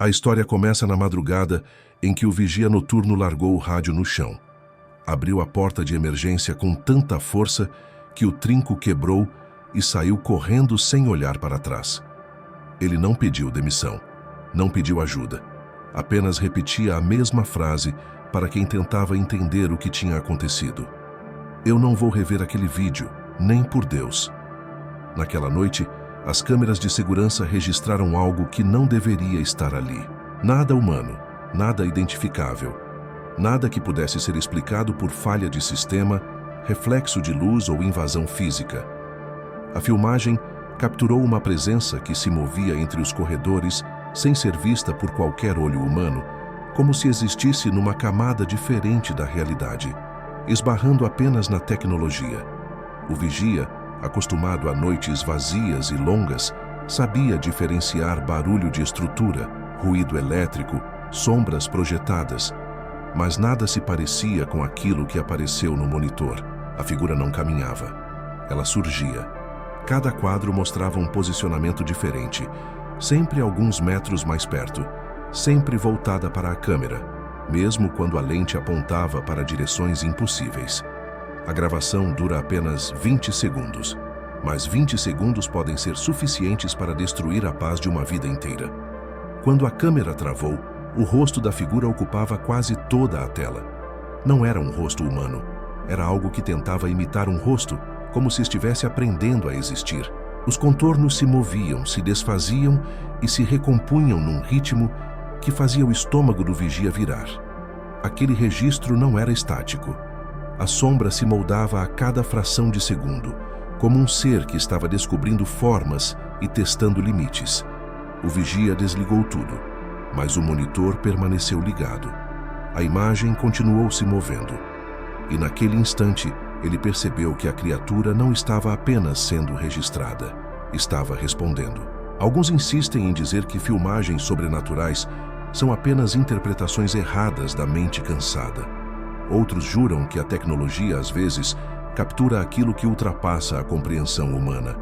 A história começa na madrugada em que o vigia noturno largou o rádio no chão. Abriu a porta de emergência com tanta força que o trinco quebrou e saiu correndo sem olhar para trás. Ele não pediu demissão, não pediu ajuda. Apenas repetia a mesma frase para quem tentava entender o que tinha acontecido. Eu não vou rever aquele vídeo, nem por Deus. Naquela noite, as câmeras de segurança registraram algo que não deveria estar ali. Nada humano, nada identificável, nada que pudesse ser explicado por falha de sistema, reflexo de luz ou invasão física. A filmagem capturou uma presença que se movia entre os corredores sem ser vista por qualquer olho humano, como se existisse numa camada diferente da realidade, esbarrando apenas na tecnologia. O vigia, acostumado a noites vazias e longas, sabia diferenciar barulho de estrutura, ruído elétrico, sombras projetadas, mas nada se parecia com aquilo que apareceu no monitor. A figura não caminhava. Ela surgia. Cada quadro mostrava um posicionamento diferente, sempre alguns metros mais perto, sempre voltada para a câmera, mesmo quando a lente apontava para direções impossíveis. A gravação dura apenas 20 segundos, mas 20 segundos podem ser suficientes para destruir a paz de uma vida inteira. Quando a câmera travou, o rosto da figura ocupava quase toda a tela. Não era um rosto humano, era algo que tentava imitar um rosto, como se estivesse aprendendo a existir. Os contornos se moviam, se desfaziam e se recompunham num ritmo que fazia o estômago do vigia virar. Aquele registro não era estático. A sombra se moldava a cada fração de segundo, como um ser que estava descobrindo formas e testando limites. O vigia desligou tudo, mas o monitor permaneceu ligado. A imagem continuou se movendo. E naquele instante, ele percebeu que a criatura não estava apenas sendo registrada, estava respondendo. Alguns insistem em dizer que filmagens sobrenaturais são apenas interpretações erradas da mente cansada. Outros juram que a tecnologia, às vezes, captura aquilo que ultrapassa a compreensão humana.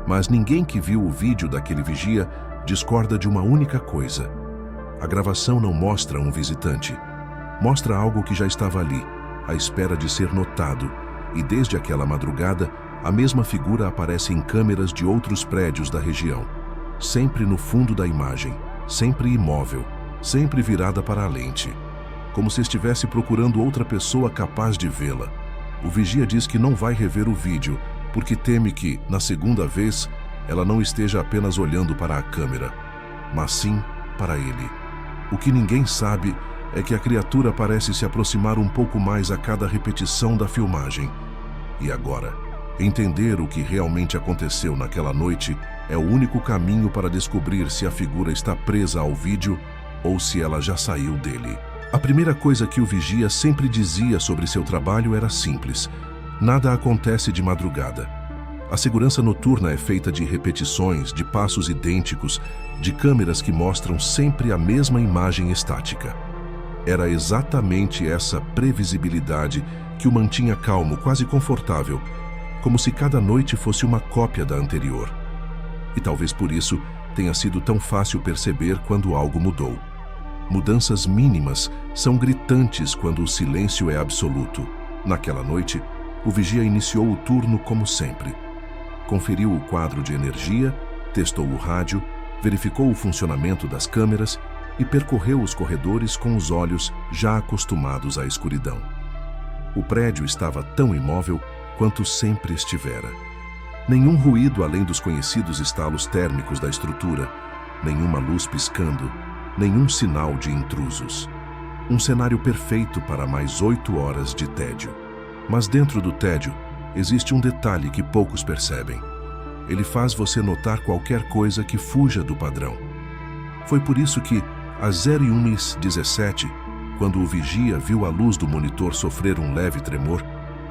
Mas ninguém que viu o vídeo daquele vigia discorda de uma única coisa. A gravação não mostra um visitante. Mostra algo que já estava ali, à espera de ser notado, e desde aquela madrugada, a mesma figura aparece em câmeras de outros prédios da região. Sempre no fundo da imagem, sempre imóvel, sempre virada para a lente, como se estivesse procurando outra pessoa capaz de vê-la. O vigia diz que não vai rever o vídeo, porque teme que, na segunda vez, ela não esteja apenas olhando para a câmera, mas sim para ele. O que ninguém sabe é que a criatura parece se aproximar um pouco mais a cada repetição da filmagem. E agora, entender o que realmente aconteceu naquela noite é o único caminho para descobrir se a figura está presa ao vídeo ou se ela já saiu dele. A primeira coisa que o vigia sempre dizia sobre seu trabalho era simples: nada acontece de madrugada. A segurança noturna é feita de repetições, de passos idênticos, de câmeras que mostram sempre a mesma imagem estática. Era exatamente essa previsibilidade que o mantinha calmo, quase confortável, como se cada noite fosse uma cópia da anterior. E talvez por isso tenha sido tão fácil perceber quando algo mudou. Mudanças mínimas são gritantes quando o silêncio é absoluto. Naquela noite, o vigia iniciou o turno como sempre. Conferiu o quadro de energia, testou o rádio, verificou o funcionamento das câmeras e percorreu os corredores com os olhos já acostumados à escuridão. O prédio estava tão imóvel quanto sempre estivera. Nenhum ruído além dos conhecidos estalos térmicos da estrutura, nenhuma luz piscando, nenhum sinal de intrusos. Um cenário perfeito para mais 8 horas de tédio. Mas dentro do tédio, existe um detalhe que poucos percebem. Ele faz você notar qualquer coisa que fuja do padrão. Foi por isso que, às 01h17, quando o vigia viu a luz do monitor sofrer um leve tremor,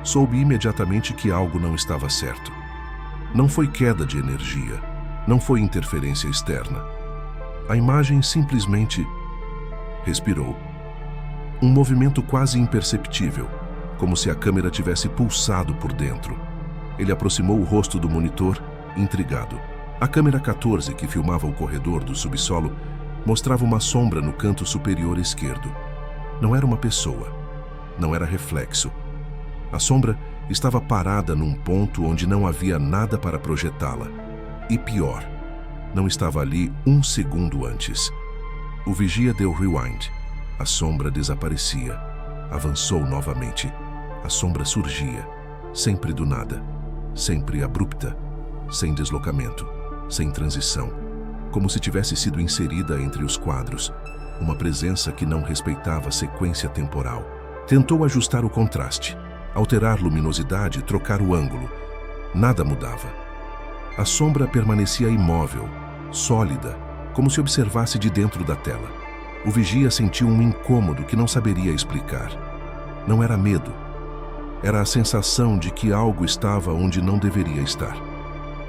soube imediatamente que algo não estava certo. Não foi queda de energia, não foi interferência externa. A imagem simplesmente respirou. Um movimento quase imperceptível, como se a câmera tivesse pulsado por dentro. Ele aproximou o rosto do monitor, intrigado. A câmera 14, que filmava o corredor do subsolo, mostrava uma sombra no canto superior esquerdo. Não era uma pessoa. Não era reflexo. A sombra estava parada num ponto onde não havia nada para projetá-la. E pior, não estava ali um segundo antes. O vigia deu rewind. A sombra desaparecia. Avançou novamente. A sombra surgia, sempre do nada, sempre abrupta, sem deslocamento, sem transição, como se tivesse sido inserida entre os quadros, uma presença que não respeitava a sequência temporal. Tentou ajustar o contraste, alterar luminosidade, trocar o ângulo. Nada mudava. A sombra permanecia imóvel, sólida, como se observasse de dentro da tela. O vigia sentiu um incômodo que não saberia explicar. Não era medo. Era a sensação de que algo estava onde não deveria estar.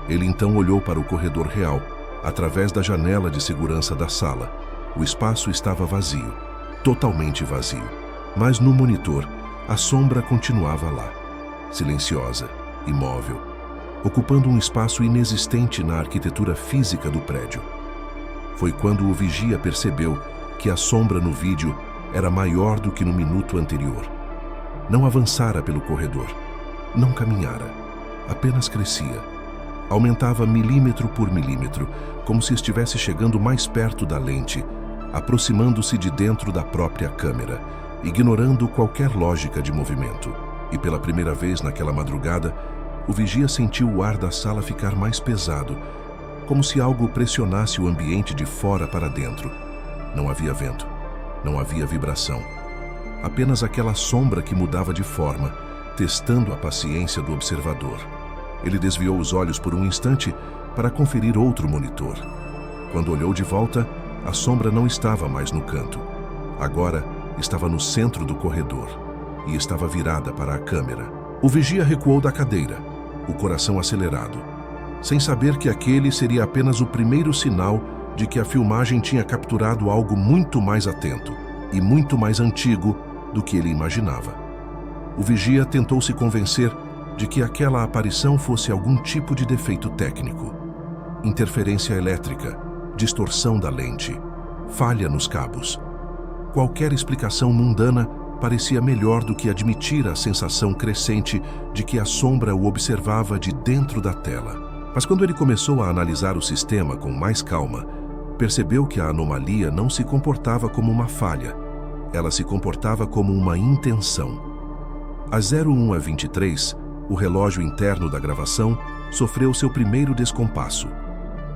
Ele então olhou para o corredor real, através da janela de segurança da sala. O espaço estava vazio, totalmente vazio. Mas no monitor, a sombra continuava lá, silenciosa, imóvel, ocupando um espaço inexistente na arquitetura física do prédio. Foi quando o vigia percebeu que a sombra no vídeo era maior do que no minuto anterior. Não avançara pelo corredor, não caminhara, apenas crescia. Aumentava milímetro por milímetro, como se estivesse chegando mais perto da lente, aproximando-se de dentro da própria câmera, ignorando qualquer lógica de movimento. E pela primeira vez naquela madrugada, o vigia sentiu o ar da sala ficar mais pesado, como se algo pressionasse o ambiente de fora para dentro. Não havia vento, não havia vibração. Apenas aquela sombra que mudava de forma, testando a paciência do observador. Ele desviou os olhos por um instante para conferir outro monitor. Quando olhou de volta, a sombra não estava mais no canto. Agora, estava no centro do corredor e estava virada para a câmera. O vigia recuou da cadeira, o coração acelerado, sem saber que aquele seria apenas o primeiro sinal de que a filmagem tinha capturado algo muito mais atento e muito mais antigo do que ele imaginava. O vigia tentou se convencer de que aquela aparição fosse algum tipo de defeito técnico. Interferência elétrica, distorção da lente, falha nos cabos. Qualquer explicação mundana parecia melhor do que admitir a sensação crescente de que a sombra o observava de dentro da tela. Mas quando ele começou a analisar o sistema com mais calma, percebeu que a anomalia não se comportava como uma falha. Ela se comportava como uma intenção. Às 01h23, o relógio interno da gravação sofreu seu primeiro descompasso.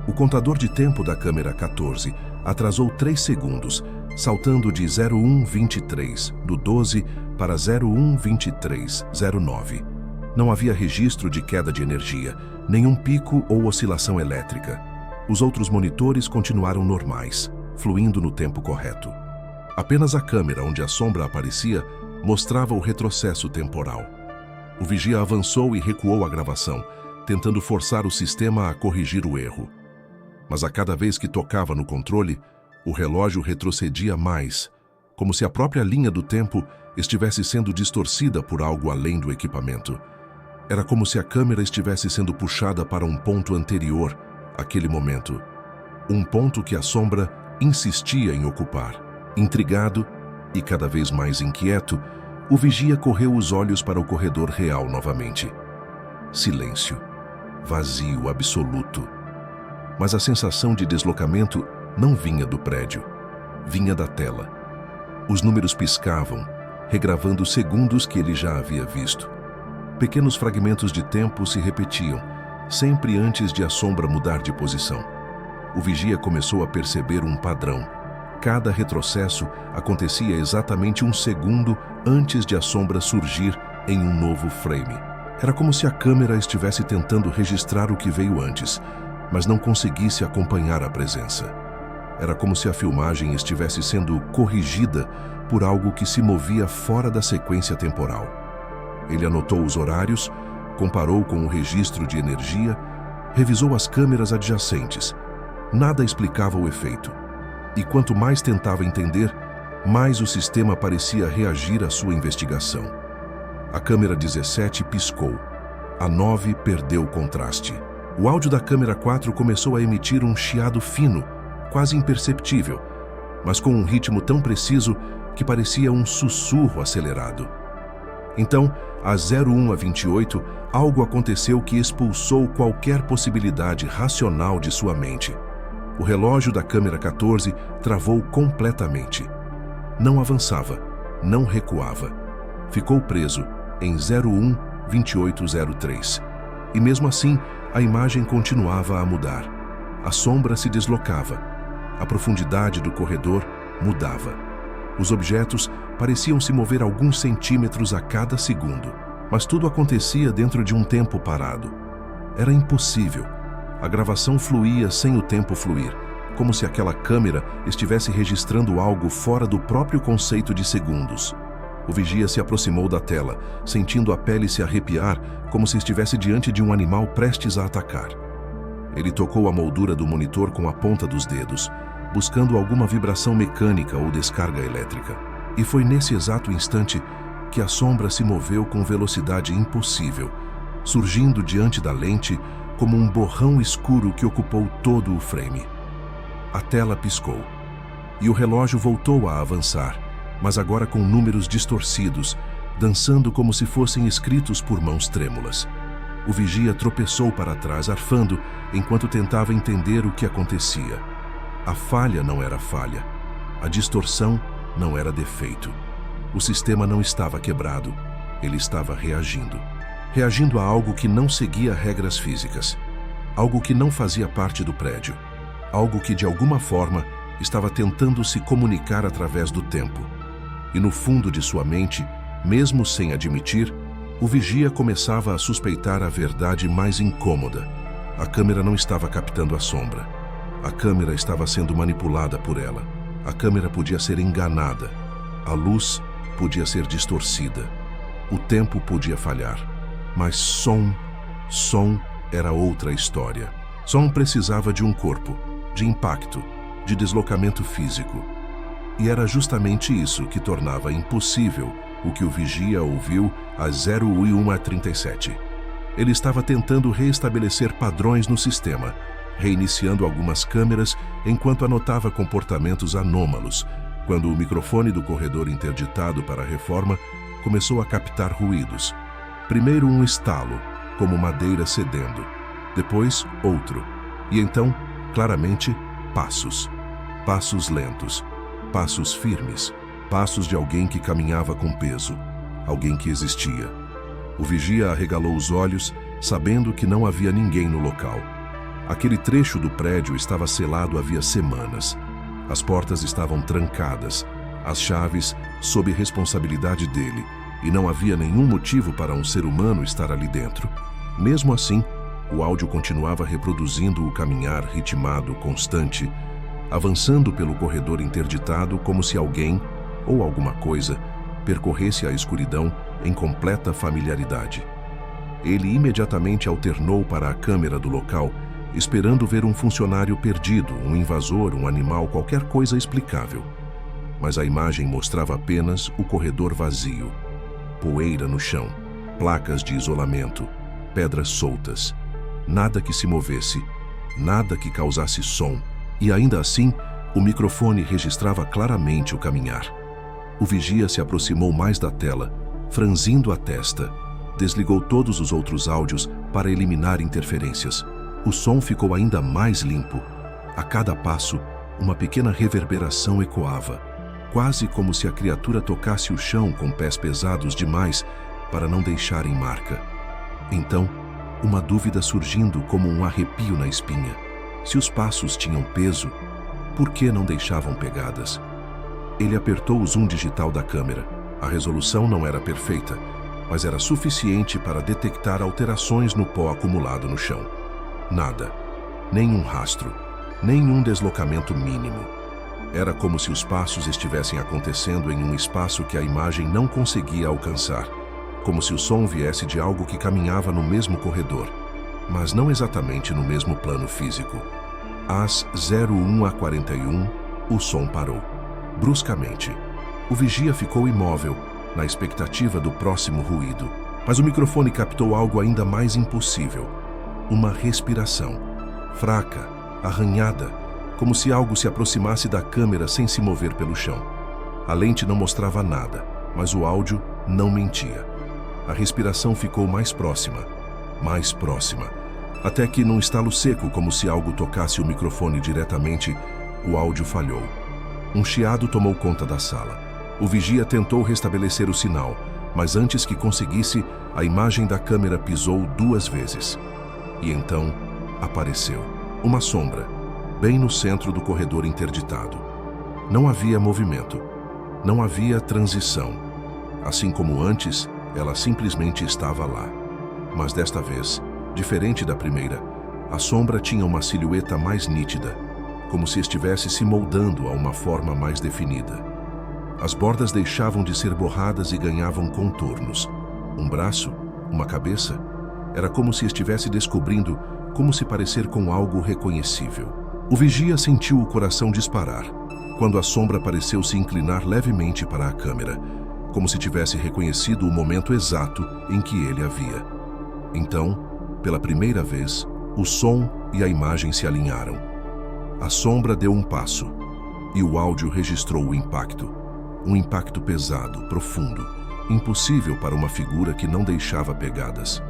O contador de tempo da câmera 14 atrasou 3 segundos, saltando de 01:23 do 12 para 01:23:09. Não havia registro de queda de energia, nenhum pico ou oscilação elétrica. Os outros monitores continuaram normais, fluindo no tempo correto. Apenas a câmera onde a sombra aparecia mostrava o retrocesso temporal. O vigia avançou e recuou a gravação, tentando forçar o sistema a corrigir o erro. Mas a cada vez que tocava no controle, o relógio retrocedia mais, como se a própria linha do tempo estivesse sendo distorcida por algo além do equipamento. Era como se a câmera estivesse sendo puxada para um ponto anterior àquele momento. Um ponto que a sombra insistia em ocupar. Intrigado e cada vez mais inquieto, o vigia correu os olhos para o corredor real novamente. Silêncio. Vazio absoluto. Mas a sensação de deslocamento não vinha do prédio. Vinha da tela. Os números piscavam, regravando segundos que ele já havia visto. Pequenos fragmentos de tempo se repetiam, sempre antes de a sombra mudar de posição. O vigia começou a perceber um padrão. Cada retrocesso acontecia exatamente um segundo antes de a sombra surgir em um novo frame. Era como se a câmera estivesse tentando registrar o que veio antes, mas não conseguisse acompanhar a presença. Era como se a filmagem estivesse sendo corrigida por algo que se movia fora da sequência temporal. Ele anotou os horários, comparou com o registro de energia, revisou as câmeras adjacentes. Nada explicava o efeito. E quanto mais tentava entender, mais o sistema parecia reagir à sua investigação. A câmera 17 piscou. A 9 perdeu o contraste. O áudio da câmera 4 começou a emitir um chiado fino, quase imperceptível, mas com um ritmo tão preciso que parecia um sussurro acelerado. Então, às 01h28, algo aconteceu que expulsou qualquer possibilidade racional de sua mente. O relógio da câmera 14 travou completamente. Não avançava, não recuava. Ficou preso em 01:28:03. E mesmo assim, a imagem continuava a mudar. A sombra se deslocava. A profundidade do corredor mudava. Os objetos pareciam se mover alguns centímetros a cada segundo, mas tudo acontecia dentro de um tempo parado. Era impossível. A gravação fluía sem o tempo fluir, como se aquela câmera estivesse registrando algo fora do próprio conceito de segundos. O vigia se aproximou da tela, sentindo a pele se arrepiar, como se estivesse diante de um animal prestes a atacar. Ele tocou a moldura do monitor com a ponta dos dedos, buscando alguma vibração mecânica ou descarga elétrica. E foi nesse exato instante que a sombra se moveu com velocidade impossível, surgindo diante da lente como um borrão escuro que ocupou todo o frame. A tela piscou, e o relógio voltou a avançar, mas agora com números distorcidos, dançando como se fossem escritos por mãos trêmulas. O vigia tropeçou para trás, arfando, enquanto tentava entender o que acontecia. A falha não era falha. A distorção não era defeito. O sistema não estava quebrado. Ele estava reagindo. Reagindo a algo que não seguia regras físicas. Algo que não fazia parte do prédio. Algo que, de alguma forma, estava tentando se comunicar através do tempo. E no fundo de sua mente, mesmo sem admitir, o vigia começava a suspeitar a verdade mais incômoda. A câmera não estava captando a sombra. A câmera estava sendo manipulada por ela. A câmera podia ser enganada. A luz podia ser distorcida. O tempo podia falhar. Mas som era outra história. Som precisava de um corpo, de impacto, de deslocamento físico. E era justamente isso que tornava impossível o que o vigia ouviu às 01:37. Ele estava tentando reestabelecer padrões no sistema, reiniciando algumas câmeras enquanto anotava comportamentos anômalos, quando o microfone do corredor interditado para a reforma começou a captar ruídos. Primeiro um estalo, como madeira cedendo, depois outro, e então, claramente, passos. Passos lentos. Passos firmes, passos de alguém que caminhava com peso, alguém que existia. O vigia arregalou os olhos, sabendo que não havia ninguém no local. Aquele trecho do prédio estava selado havia semanas. As portas estavam trancadas, as chaves sob responsabilidade dele, e não havia nenhum motivo para um ser humano estar ali dentro. Mesmo assim, o áudio continuava reproduzindo o caminhar ritmado, constante, avançando pelo corredor interditado como se alguém, ou alguma coisa, percorresse a escuridão em completa familiaridade. Ele imediatamente alternou para a câmera do local, esperando ver um funcionário perdido, um invasor, um animal, qualquer coisa explicável. Mas a imagem mostrava apenas o corredor vazio. Poeira no chão, placas de isolamento, pedras soltas. Nada que se movesse, nada que causasse som. E ainda assim, o microfone registrava claramente o caminhar. O vigia se aproximou mais da tela, franzindo a testa. Desligou todos os outros áudios para eliminar interferências. O som ficou ainda mais limpo. A cada passo, uma pequena reverberação ecoava, quase como se a criatura tocasse o chão com pés pesados demais para não deixarem marca. Então, uma dúvida surgindo como um arrepio na espinha. Se os passos tinham peso, por que não deixavam pegadas? Ele apertou o zoom digital da câmera. A resolução não era perfeita, mas era suficiente para detectar alterações no pó acumulado no chão. Nada. Nenhum rastro. Nenhum deslocamento mínimo. Era como se os passos estivessem acontecendo em um espaço que a imagem não conseguia alcançar. Como se o som viesse de algo que caminhava no mesmo corredor, mas não exatamente no mesmo plano físico. Às 01:41, o som parou. Bruscamente, o vigia ficou imóvel, na expectativa do próximo ruído. Mas o microfone captou algo ainda mais impossível. Uma respiração. Fraca, arranhada, como se algo se aproximasse da câmera sem se mover pelo chão. A lente não mostrava nada, mas o áudio não mentia. A respiração ficou mais próxima, até que, num estalo seco, como se algo tocasse o microfone diretamente, o áudio falhou. Um chiado tomou conta da sala. O vigia tentou restabelecer o sinal, mas antes que conseguisse, a imagem da câmera pisou 2 vezes. E então, apareceu uma sombra, bem no centro do corredor interditado. Não havia movimento, não havia transição. Assim como antes, ela simplesmente estava lá. Mas desta vez, diferente da primeira, a sombra tinha uma silhueta mais nítida, como se estivesse se moldando a uma forma mais definida. As bordas deixavam de ser borradas e ganhavam contornos. Um braço, uma cabeça, era como se estivesse descobrindo como se parecer com algo reconhecível. O vigia sentiu o coração disparar, quando a sombra pareceu se inclinar levemente para a câmera, como se tivesse reconhecido o momento exato em que ele a via. Então, pela primeira vez, o som e a imagem se alinharam. A sombra deu um passo, e o áudio registrou o impacto. Um impacto pesado, profundo, impossível para uma figura que não deixava pegadas.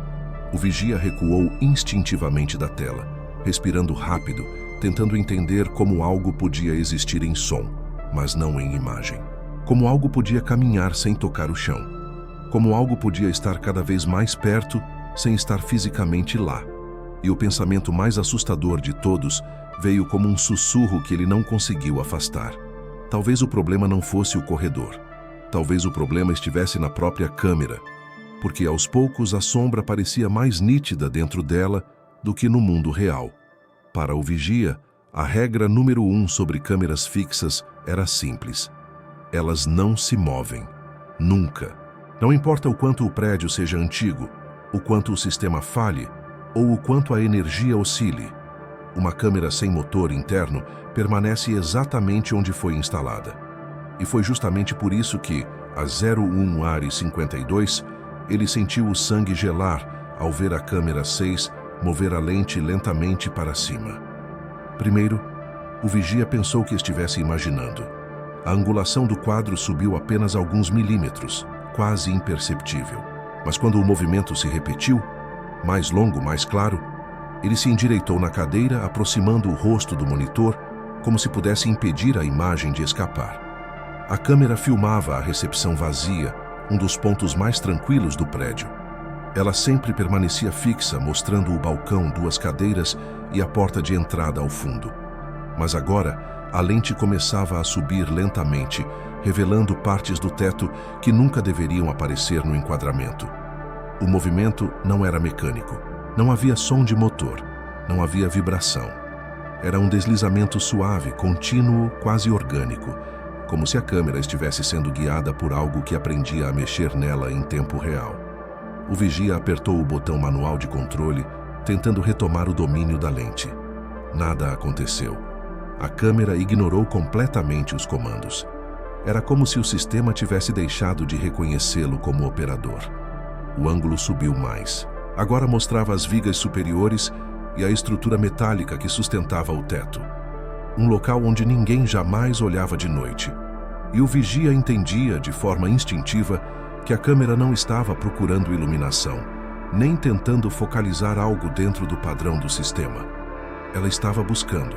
O vigia recuou instintivamente da tela, respirando rápido, tentando entender como algo podia existir em som, mas não em imagem. Como algo podia caminhar sem tocar o chão. Como algo podia estar cada vez mais perto, sem estar fisicamente lá. E o pensamento mais assustador de todos veio como um sussurro que ele não conseguiu afastar. Talvez o problema não fosse o corredor. Talvez o problema estivesse na própria câmera, porque aos poucos a sombra parecia mais nítida dentro dela do que no mundo real. Para o vigia, a regra número 1 sobre câmeras fixas era simples. Elas não se movem. Nunca. Não importa o quanto o prédio seja antigo, o quanto o sistema falhe ou o quanto a energia oscile. Uma câmera sem motor interno permanece exatamente onde foi instalada. E foi justamente por isso que, a 01 Ares 52, ele sentiu o sangue gelar ao ver a câmera 6 mover a lente lentamente para cima. Primeiro, o vigia pensou que estivesse imaginando. A angulação do quadro subiu apenas alguns milímetros, quase imperceptível. Mas quando o movimento se repetiu, mais longo, mais claro, ele se endireitou na cadeira, aproximando o rosto do monitor, como se pudesse impedir a imagem de escapar. A câmera filmava a recepção vazia, um dos pontos mais tranquilos do prédio. Ela sempre permanecia fixa, mostrando o balcão, 2 cadeiras e a porta de entrada ao fundo. Mas agora, a lente começava a subir lentamente, revelando partes do teto que nunca deveriam aparecer no enquadramento. O movimento não era mecânico. Não havia som de motor. Não havia vibração. Era um deslizamento suave, contínuo, quase orgânico, como se a câmera estivesse sendo guiada por algo que aprendia a mexer nela em tempo real. O vigia apertou o botão manual de controle, tentando retomar o domínio da lente. Nada aconteceu. A câmera ignorou completamente os comandos. Era como se o sistema tivesse deixado de reconhecê-lo como operador. O ângulo subiu mais. Agora mostrava as vigas superiores e a estrutura metálica que sustentava o teto. Um local onde ninguém jamais olhava de noite. E o vigia entendia, de forma instintiva, que a câmera não estava procurando iluminação, nem tentando focalizar algo dentro do padrão do sistema. Ela estava buscando.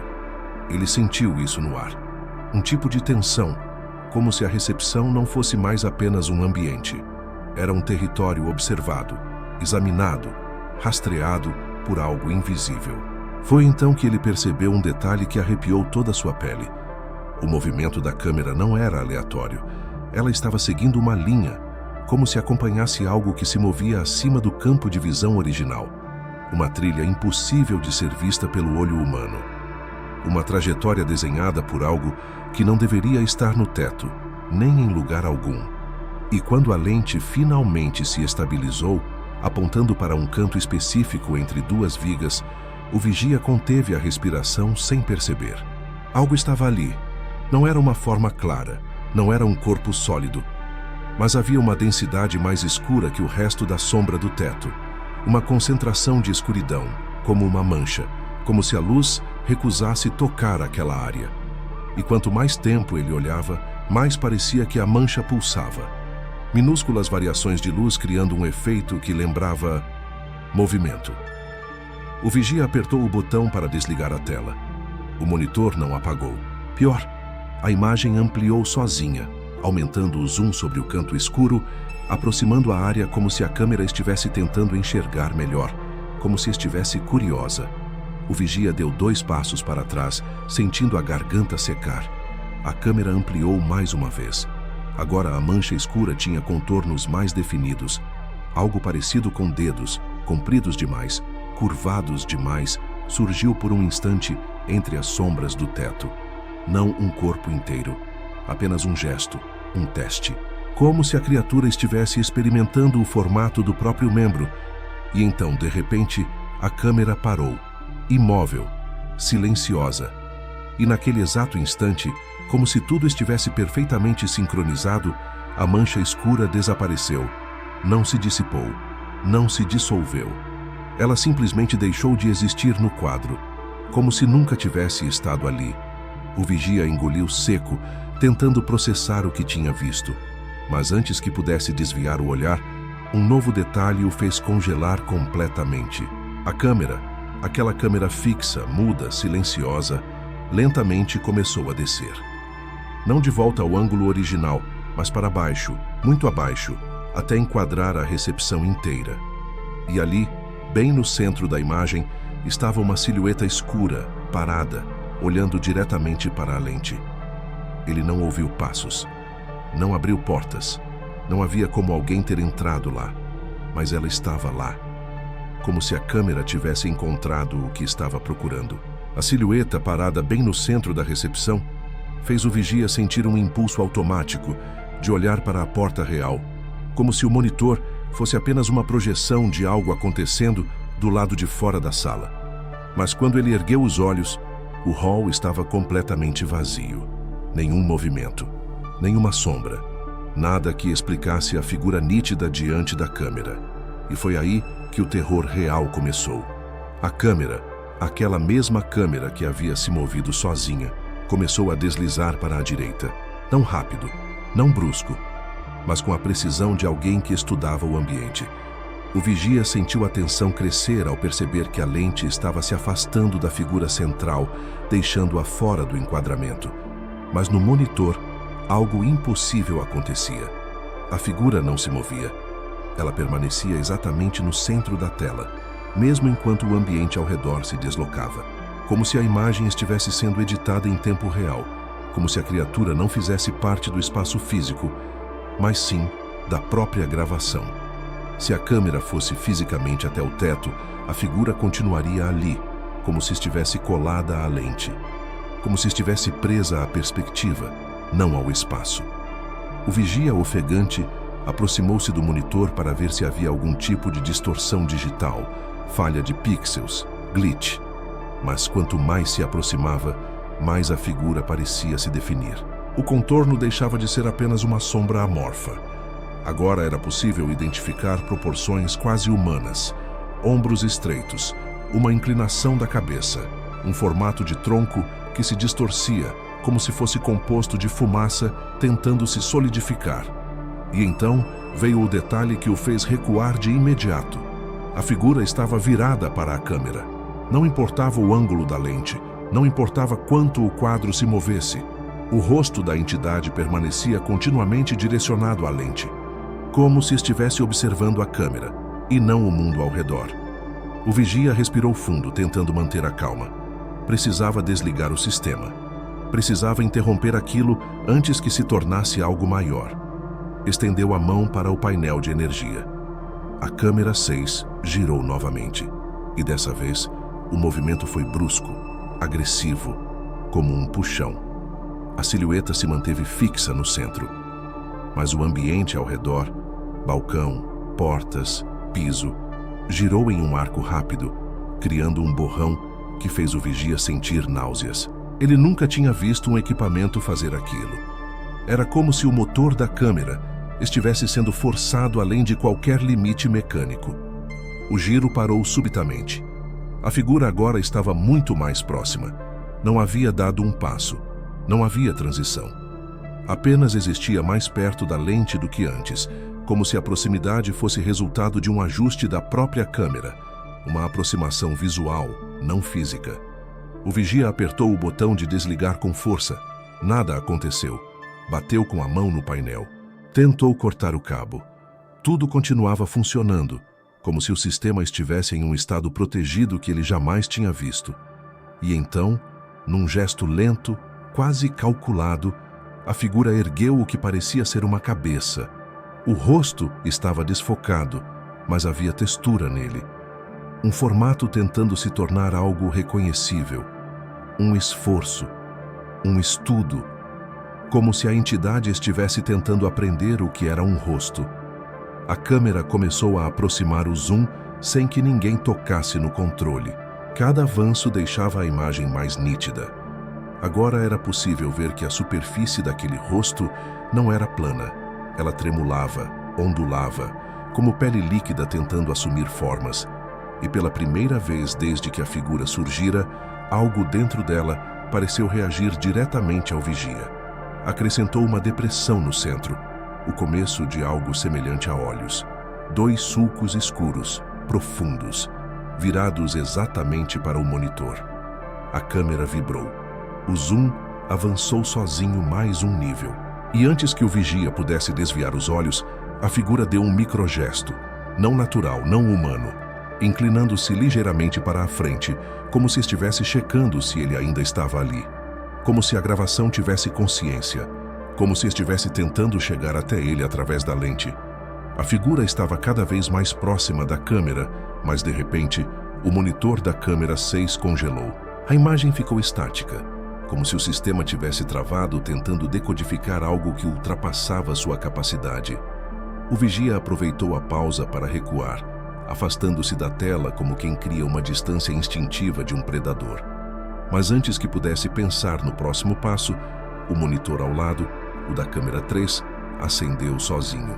Ele sentiu isso no ar. Um tipo de tensão, como se a recepção não fosse mais apenas um ambiente. Era um território observado, examinado, rastreado por algo invisível. Foi então que ele percebeu um detalhe que arrepiou toda a sua pele. O movimento da câmera não era aleatório. Ela estava seguindo uma linha, como se acompanhasse algo que se movia acima do campo de visão original. Uma trilha impossível de ser vista pelo olho humano. Uma trajetória desenhada por algo que não deveria estar no teto, nem em lugar algum. E quando a lente finalmente se estabilizou, apontando para um canto específico entre 2 vigas, o vigia conteve a respiração sem perceber. Algo estava ali. Não era uma forma clara, não era um corpo sólido, mas havia uma densidade mais escura que o resto da sombra do teto. Uma concentração de escuridão, como uma mancha, como se a luz recusasse tocar aquela área. E quanto mais tempo ele olhava, mais parecia que a mancha pulsava. Minúsculas variações de luz criando um efeito que lembrava movimento. O vigia apertou o botão para desligar a tela. O monitor não apagou. Pior, a imagem ampliou sozinha, aumentando o zoom sobre o canto escuro, aproximando a área como se a câmera estivesse tentando enxergar melhor, como se estivesse curiosa. O vigia deu 2 passos para trás, sentindo a garganta secar. A câmera ampliou mais uma vez. Agora a mancha escura tinha contornos mais definidos. Algo parecido com dedos, compridos demais, curvados demais, surgiu por um instante entre as sombras do teto. Não um corpo inteiro, apenas um gesto, um teste. Como se a criatura estivesse experimentando o formato do próprio membro. E então, de repente, a câmera parou, imóvel, silenciosa. E naquele exato instante, como se tudo estivesse perfeitamente sincronizado, a mancha escura desapareceu. Não se dissipou, não se dissolveu. Ela simplesmente deixou de existir no quadro, como se nunca tivesse estado ali. O vigia engoliu seco, tentando processar o que tinha visto. Mas antes que pudesse desviar o olhar, um novo detalhe o fez congelar completamente. A câmera, aquela câmera fixa, muda, silenciosa, lentamente começou a descer. Não de volta ao ângulo original, mas para baixo, muito abaixo, até enquadrar a recepção inteira. E ali, bem no centro da imagem, estava uma silhueta escura, parada, olhando diretamente para a lente. Ele não ouviu passos. Não abriu portas. Não havia como alguém ter entrado lá. Mas ela estava lá. Como se a câmera tivesse encontrado o que estava procurando. A silhueta parada bem no centro da recepção fez o vigia sentir um impulso automático de olhar para a porta real, como se o monitor fosse apenas uma projeção de algo acontecendo do lado de fora da sala. Mas quando ele ergueu os olhos, o hall estava completamente vazio. Nenhum movimento, nenhuma sombra, nada que explicasse a figura nítida diante da câmera. E foi aí que o terror real começou. A câmera, aquela mesma câmera que havia se movido sozinha, começou a deslizar para a direita. Não rápido, não brusco, mas com a precisão de alguém que estudava o ambiente. O vigia sentiu a tensão crescer ao perceber que a lente estava se afastando da figura central, deixando-a fora do enquadramento. Mas no monitor, algo impossível acontecia. A figura não se movia. Ela permanecia exatamente no centro da tela, mesmo enquanto o ambiente ao redor se deslocava. Como se a imagem estivesse sendo editada em tempo real, como se a criatura não fizesse parte do espaço físico, mas sim da própria gravação. Se a câmera fosse fisicamente até o teto, a figura continuaria ali, como se estivesse colada à lente, como se estivesse presa à perspectiva, não ao espaço. O vigia ofegante aproximou-se do monitor para ver se havia algum tipo de distorção digital, falha de pixels, glitch. Mas quanto mais se aproximava, mais a figura parecia se definir. O contorno deixava de ser apenas uma sombra amorfa. Agora era possível identificar proporções quase humanas, ombros estreitos, uma inclinação da cabeça, um formato de tronco que se distorcia, como se fosse composto de fumaça tentando se solidificar. E então veio o detalhe que o fez recuar de imediato. A figura estava virada para a câmera. Não importava o ângulo da lente, não importava quanto o quadro se movesse. O rosto da entidade permanecia continuamente direcionado à lente, como se estivesse observando a câmera, e não o mundo ao redor. O vigia respirou fundo, tentando manter a calma. Precisava desligar o sistema. Precisava interromper aquilo antes que se tornasse algo maior. Estendeu a mão para o painel de energia. A câmera 6 girou novamente, e dessa vez o movimento foi brusco, agressivo, como um puxão. A silhueta se manteve fixa no centro, mas o ambiente ao redor, balcão, portas, piso, girou em um arco rápido, criando um borrão que fez o vigia sentir náuseas. Ele nunca tinha visto um equipamento fazer aquilo. Era como se o motor da câmera estivesse sendo forçado além de qualquer limite mecânico. O giro parou subitamente. A figura agora estava muito mais próxima. Não havia dado um passo. Não havia transição. Apenas existia mais perto da lente do que antes, como se a proximidade fosse resultado de um ajuste da própria câmera, uma aproximação visual, não física. O vigia apertou o botão de desligar com força. Nada aconteceu. Bateu com a mão no painel. Tentou cortar o cabo. Tudo continuava funcionando, como se o sistema estivesse em um estado protegido que ele jamais tinha visto. E então, num gesto lento, quase calculado, a figura ergueu o que parecia ser uma cabeça. O rosto estava desfocado, mas havia textura nele. Um formato tentando se tornar algo reconhecível. Um esforço. Um estudo. Como se a entidade estivesse tentando aprender o que era um rosto. A câmera começou a aproximar o zoom sem que ninguém tocasse no controle. Cada avanço deixava a imagem mais nítida. Agora era possível ver que a superfície daquele rosto não era plana. Ela tremulava, ondulava, como pele líquida tentando assumir formas. E pela primeira vez desde que a figura surgira, algo dentro dela pareceu reagir diretamente ao vigia. Acrescentou uma depressão no centro, o começo de algo semelhante a olhos. 2 sulcos escuros, profundos, virados exatamente para o monitor. A câmera vibrou. O zoom avançou sozinho mais um nível. E antes que o vigia pudesse desviar os olhos, a figura deu um microgesto, não natural, não humano, inclinando-se ligeiramente para a frente, como se estivesse checando se ele ainda estava ali. Como se a gravação tivesse consciência, como se estivesse tentando chegar até ele através da lente. A figura estava cada vez mais próxima da câmera, mas de repente, o monitor da câmera 6 congelou. A imagem ficou estática, como se o sistema tivesse travado tentando decodificar algo que ultrapassava sua capacidade. O vigia aproveitou a pausa para recuar, afastando-se da tela como quem cria uma distância instintiva de um predador. Mas antes que pudesse pensar no próximo passo, o monitor ao lado, o da câmera 3, acendeu sozinho.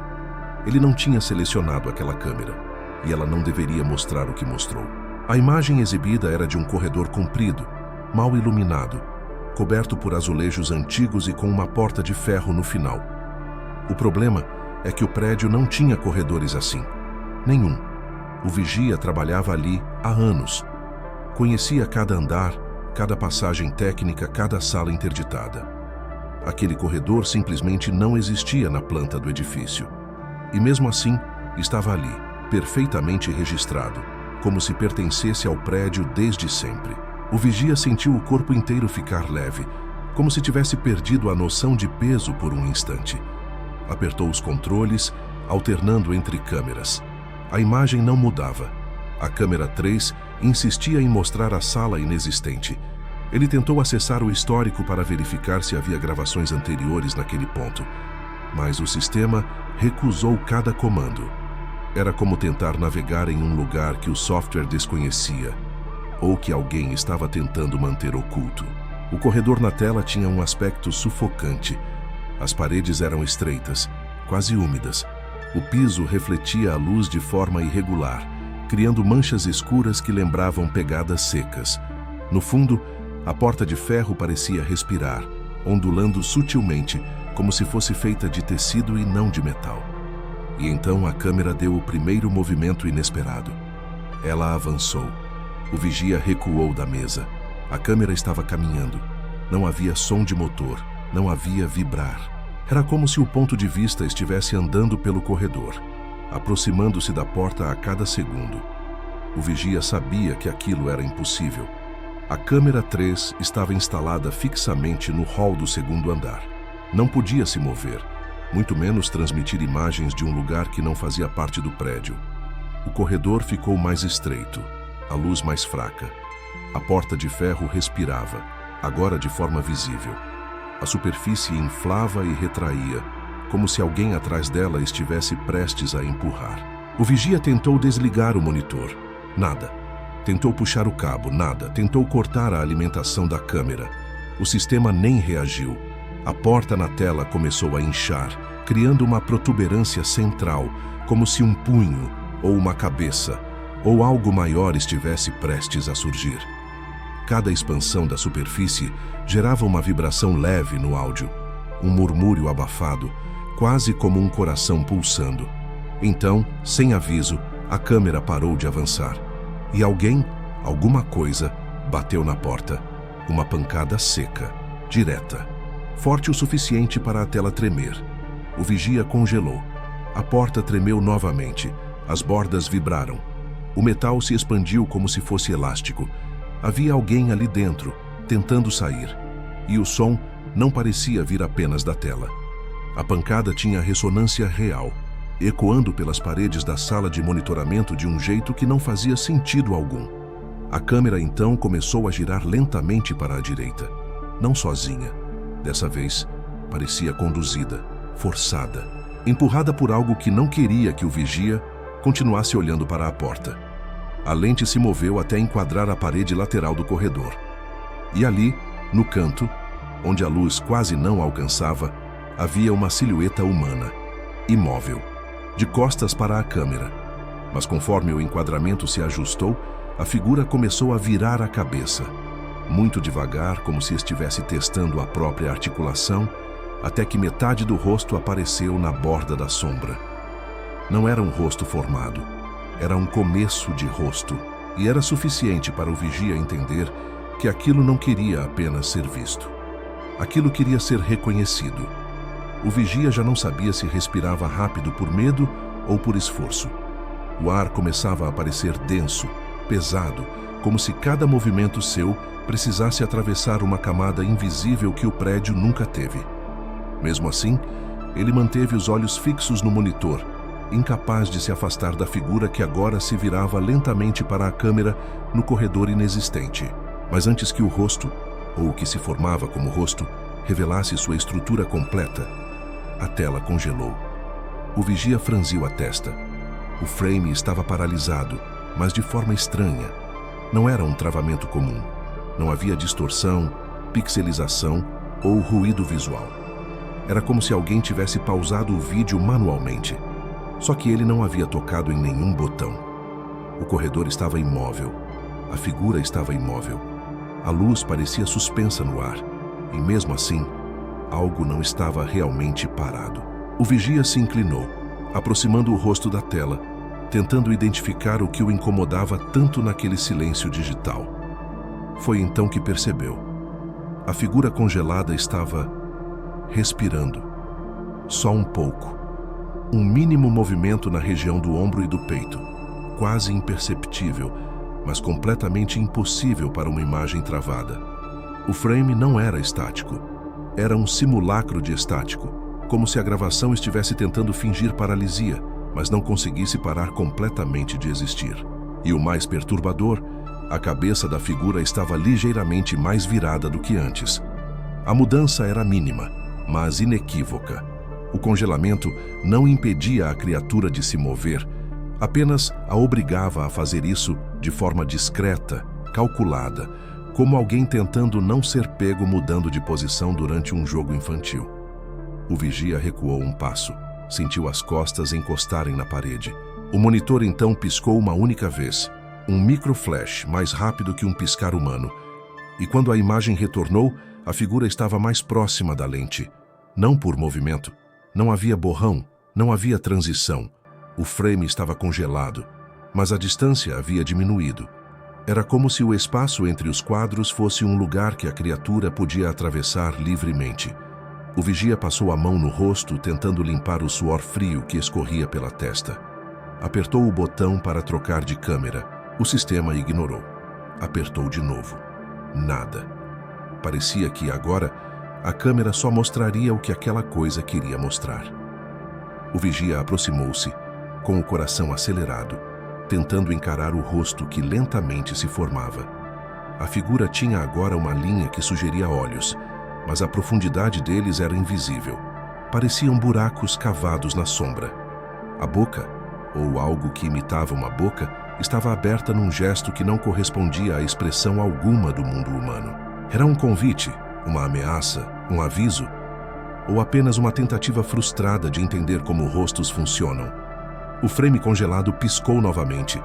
Ele não tinha selecionado aquela câmera, e ela não deveria mostrar o que mostrou. A imagem exibida era de um corredor comprido, mal iluminado, coberto por azulejos antigos e com uma porta de ferro no final. O problema é que o prédio não tinha corredores assim. Nenhum. O vigia trabalhava ali há anos. Conhecia cada andar, cada passagem técnica, cada sala interditada. Aquele corredor simplesmente não existia na planta do edifício. E mesmo assim, estava ali, perfeitamente registrado, como se pertencesse ao prédio desde sempre. O vigia sentiu o corpo inteiro ficar leve, como se tivesse perdido a noção de peso por um instante. Apertou os controles, alternando entre câmeras. A imagem não mudava. A câmera 3 insistia em mostrar a sala inexistente. Ele tentou acessar o histórico para verificar se havia gravações anteriores naquele ponto, mas o sistema recusou cada comando. Era como tentar navegar em um lugar que o software desconhecia, ou que alguém estava tentando manter oculto. O corredor na tela tinha um aspecto sufocante. As paredes eram estreitas, quase úmidas. O piso refletia a luz de forma irregular, criando manchas escuras que lembravam pegadas secas. No fundo, a porta de ferro parecia respirar, ondulando sutilmente, como se fosse feita de tecido e não de metal. E então a câmera deu o primeiro movimento inesperado. Ela avançou. O vigia recuou da mesa. A câmera estava caminhando. Não havia som de motor, não havia vibrar. Era como se o ponto de vista estivesse andando pelo corredor, aproximando-se da porta a cada segundo. O vigia sabia que aquilo era impossível. A câmera 3 estava instalada fixamente no hall do segundo andar. Não podia se mover, muito menos transmitir imagens de um lugar que não fazia parte do prédio. O corredor ficou mais estreito, a luz mais fraca. A porta de ferro respirava, agora de forma visível. A superfície inflava e retraía, como se alguém atrás dela estivesse prestes a empurrar. O vigia tentou desligar o monitor. Nada. Tentou puxar o cabo. Nada. Tentou cortar a alimentação da câmera. O sistema nem reagiu. A porta na tela começou a inchar, criando uma protuberância central, como se um punho ou uma cabeça, ou algo maior estivesse prestes a surgir. Cada expansão da superfície gerava uma vibração leve no áudio, um murmúrio abafado, quase como um coração pulsando. Então, sem aviso, a câmera parou de avançar. E alguém, alguma coisa, bateu na porta. Uma pancada seca, direta, forte o suficiente para a tela tremer. O vigia congelou. A porta tremeu novamente. As bordas vibraram. O metal se expandiu como se fosse elástico. Havia alguém ali dentro, tentando sair. E o som não parecia vir apenas da tela. A pancada tinha ressonância real, ecoando pelas paredes da sala de monitoramento de um jeito que não fazia sentido algum. A câmera então começou a girar lentamente para a direita. Não sozinha. Dessa vez, parecia conduzida, forçada, empurrada por algo que não queria que o vigia continuasse olhando para a porta. A lente se moveu até enquadrar a parede lateral do corredor. E ali, no canto, onde a luz quase não alcançava, havia uma silhueta humana, imóvel, de costas para a câmera. Mas conforme o enquadramento se ajustou, a figura começou a virar a cabeça, muito devagar, como se estivesse testando a própria articulação, até que metade do rosto apareceu na borda da sombra. Não era um rosto formado, era um começo de rosto, e era suficiente para o vigia entender que aquilo não queria apenas ser visto. Aquilo queria ser reconhecido. O vigia já não sabia se respirava rápido por medo ou por esforço. O ar começava a parecer denso, pesado, como se cada movimento seu precisasse atravessar uma camada invisível que o prédio nunca teve. Mesmo assim, ele manteve os olhos fixos no monitor, incapaz de se afastar da figura que agora se virava lentamente para a câmera no corredor inexistente. Mas antes que o rosto, ou o que se formava como rosto, revelasse sua estrutura completa, a tela congelou. O vigia franziu a testa. O frame estava paralisado, mas de forma estranha. Não era um travamento comum. Não havia distorção, pixelização ou ruído visual. Era como se alguém tivesse pausado o vídeo manualmente. Só que ele não havia tocado em nenhum botão. O corredor estava imóvel. A figura estava imóvel. A luz parecia suspensa no ar. E mesmo assim, algo não estava realmente parado. O vigia se inclinou, aproximando o rosto da tela, tentando identificar o que o incomodava tanto naquele silêncio digital. Foi então que percebeu. A figura congelada estava respirando. Só um pouco. Um mínimo movimento na região do ombro e do peito, quase imperceptível, mas completamente impossível para uma imagem travada. O frame não era estático. Era um simulacro de estático, como se a gravação estivesse tentando fingir paralisia, mas não conseguisse parar completamente de existir. E o mais perturbador, a cabeça da figura estava ligeiramente mais virada do que antes. A mudança era mínima, mas inequívoca. O congelamento não impedia a criatura de se mover, apenas a obrigava a fazer isso de forma discreta, calculada, como alguém tentando não ser pego mudando de posição durante um jogo infantil. O vigia recuou um passo, sentiu as costas encostarem na parede. O monitor então piscou uma única vez, um microflash mais rápido que um piscar humano. E quando a imagem retornou, a figura estava mais próxima da lente. Não por movimento. Não havia borrão, não havia transição. O frame estava congelado, mas a distância havia diminuído. Era como se o espaço entre os quadros fosse um lugar que a criatura podia atravessar livremente. O vigia passou a mão no rosto, tentando limpar o suor frio que escorria pela testa. Apertou o botão para trocar de câmera. O sistema ignorou. Apertou de novo. Nada. Parecia que, agora, a câmera só mostraria o que aquela coisa queria mostrar. O vigia aproximou-se, com o coração acelerado, tentando encarar o rosto que lentamente se formava. A figura tinha agora uma linha que sugeria olhos, mas a profundidade deles era invisível. Pareciam buracos cavados na sombra. A boca, ou algo que imitava uma boca, estava aberta num gesto que não correspondia à expressão alguma do mundo humano. Era um convite, uma ameaça, um aviso, ou apenas uma tentativa frustrada de entender como rostos funcionam. O frame congelado piscou novamente.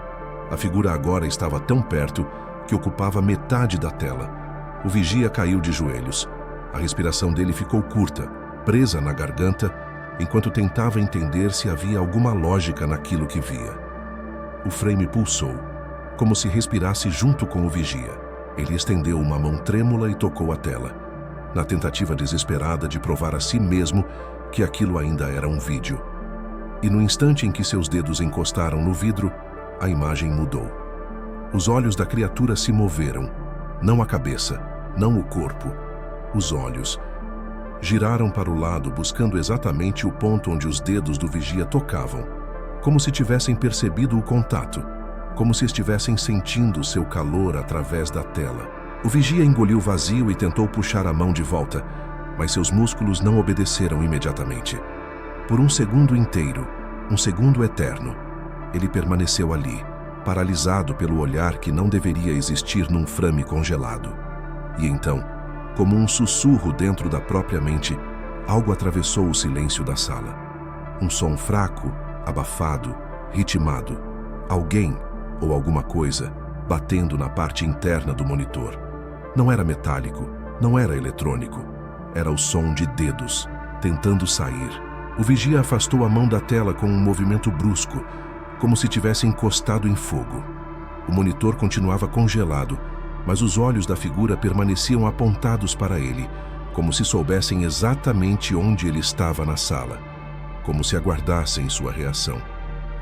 A figura agora estava tão perto que ocupava metade da tela. O vigia caiu de joelhos. A respiração dele ficou curta, presa na garganta, enquanto tentava entender se havia alguma lógica naquilo que via. O frame pulsou, como se respirasse junto com o vigia. Ele estendeu uma mão trêmula e tocou a tela, na tentativa desesperada de provar a si mesmo que aquilo ainda era um vídeo. E no instante em que seus dedos encostaram no vidro, a imagem mudou. Os olhos da criatura se moveram, não a cabeça, não o corpo, os olhos. Giraram para o lado, buscando exatamente o ponto onde os dedos do vigia tocavam, como se tivessem percebido o contato, como se estivessem sentindo seu calor através da tela. O vigia engoliu vazio e tentou puxar a mão de volta, mas seus músculos não obedeceram imediatamente. Por um segundo inteiro, um segundo eterno, ele permaneceu ali, paralisado pelo olhar que não deveria existir num frame congelado. E então, como um sussurro dentro da própria mente, algo atravessou o silêncio da sala. Um som fraco, abafado, ritmado. Alguém, ou alguma coisa, batendo na parte interna do monitor. Não era metálico, não era eletrônico. Era o som de dedos, tentando sair. O vigia afastou a mão da tela com um movimento brusco, como se tivesse encostado em fogo. O monitor continuava congelado, mas os olhos da figura permaneciam apontados para ele, como se soubessem exatamente onde ele estava na sala, como se aguardassem sua reação.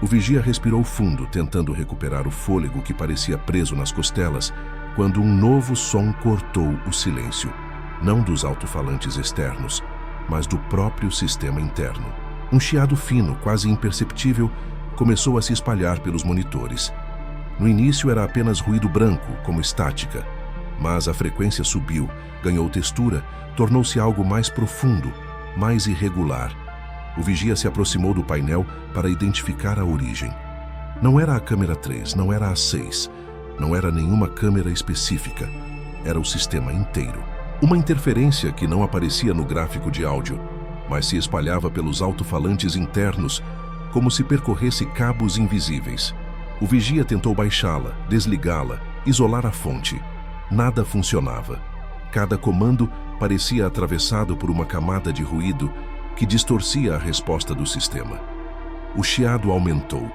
O vigia respirou fundo, tentando recuperar o fôlego que parecia preso nas costelas, quando um novo som cortou o silêncio, não dos alto-falantes externos, mas do próprio sistema interno. Um chiado fino, quase imperceptível, começou a se espalhar pelos monitores. No início era apenas ruído branco, como estática, mas a frequência subiu, ganhou textura, tornou-se algo mais profundo, mais irregular. O vigia se aproximou do painel para identificar a origem. Não era a câmera 3, não era a 6, não era nenhuma câmera específica. Era o sistema inteiro. Uma interferência que não aparecia no gráfico de áudio, mas se espalhava pelos alto-falantes internos, como se percorresse cabos invisíveis. O vigia tentou baixá-la, desligá-la, isolar a fonte. Nada funcionava. Cada comando parecia atravessado por uma camada de ruído que distorcia a resposta do sistema. O chiado aumentou,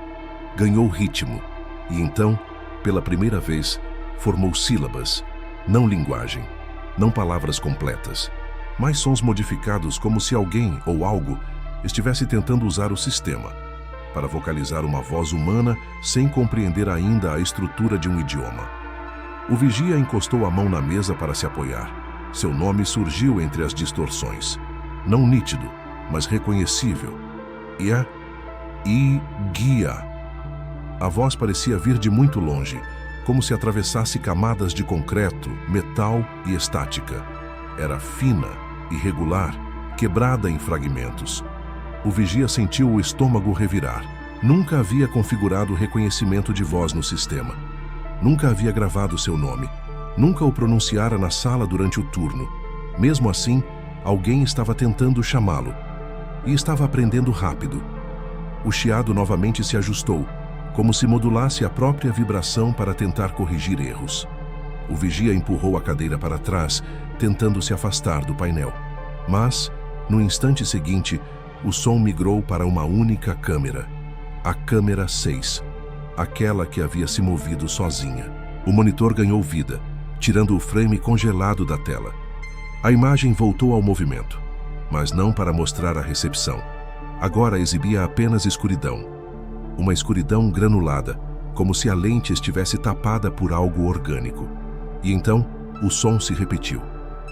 ganhou ritmo, e então, pela primeira vez, formou sílabas, não linguagem, não palavras completas, mas sons modificados como se alguém ou algo estivesse tentando usar o sistema para vocalizar uma voz humana sem compreender ainda a estrutura de um idioma. O vigia encostou a mão na mesa para se apoiar. Seu nome surgiu entre as distorções. Não nítido, mas reconhecível. Guia. A voz parecia vir de muito longe, como se atravessasse camadas de concreto, metal e estática. Era fina, irregular, quebrada em fragmentos. O vigia sentiu o estômago revirar. Nunca havia configurado o reconhecimento de voz no sistema. Nunca havia gravado seu nome. Nunca o pronunciara na sala durante o turno. Mesmo assim, alguém estava tentando chamá-lo. E estava aprendendo rápido. O chiado novamente se ajustou, como se modulasse a própria vibração para tentar corrigir erros. O vigia empurrou a cadeira para trás, tentando se afastar do painel. Mas, no instante seguinte, o som migrou para uma única câmera. A câmera 6. Aquela que havia se movido sozinha. O monitor ganhou vida, tirando o frame congelado da tela. A imagem voltou ao movimento, mas não para mostrar a recepção. Agora exibia apenas escuridão. Uma escuridão granulada, como se a lente estivesse tapada por algo orgânico. E então, o som se repetiu,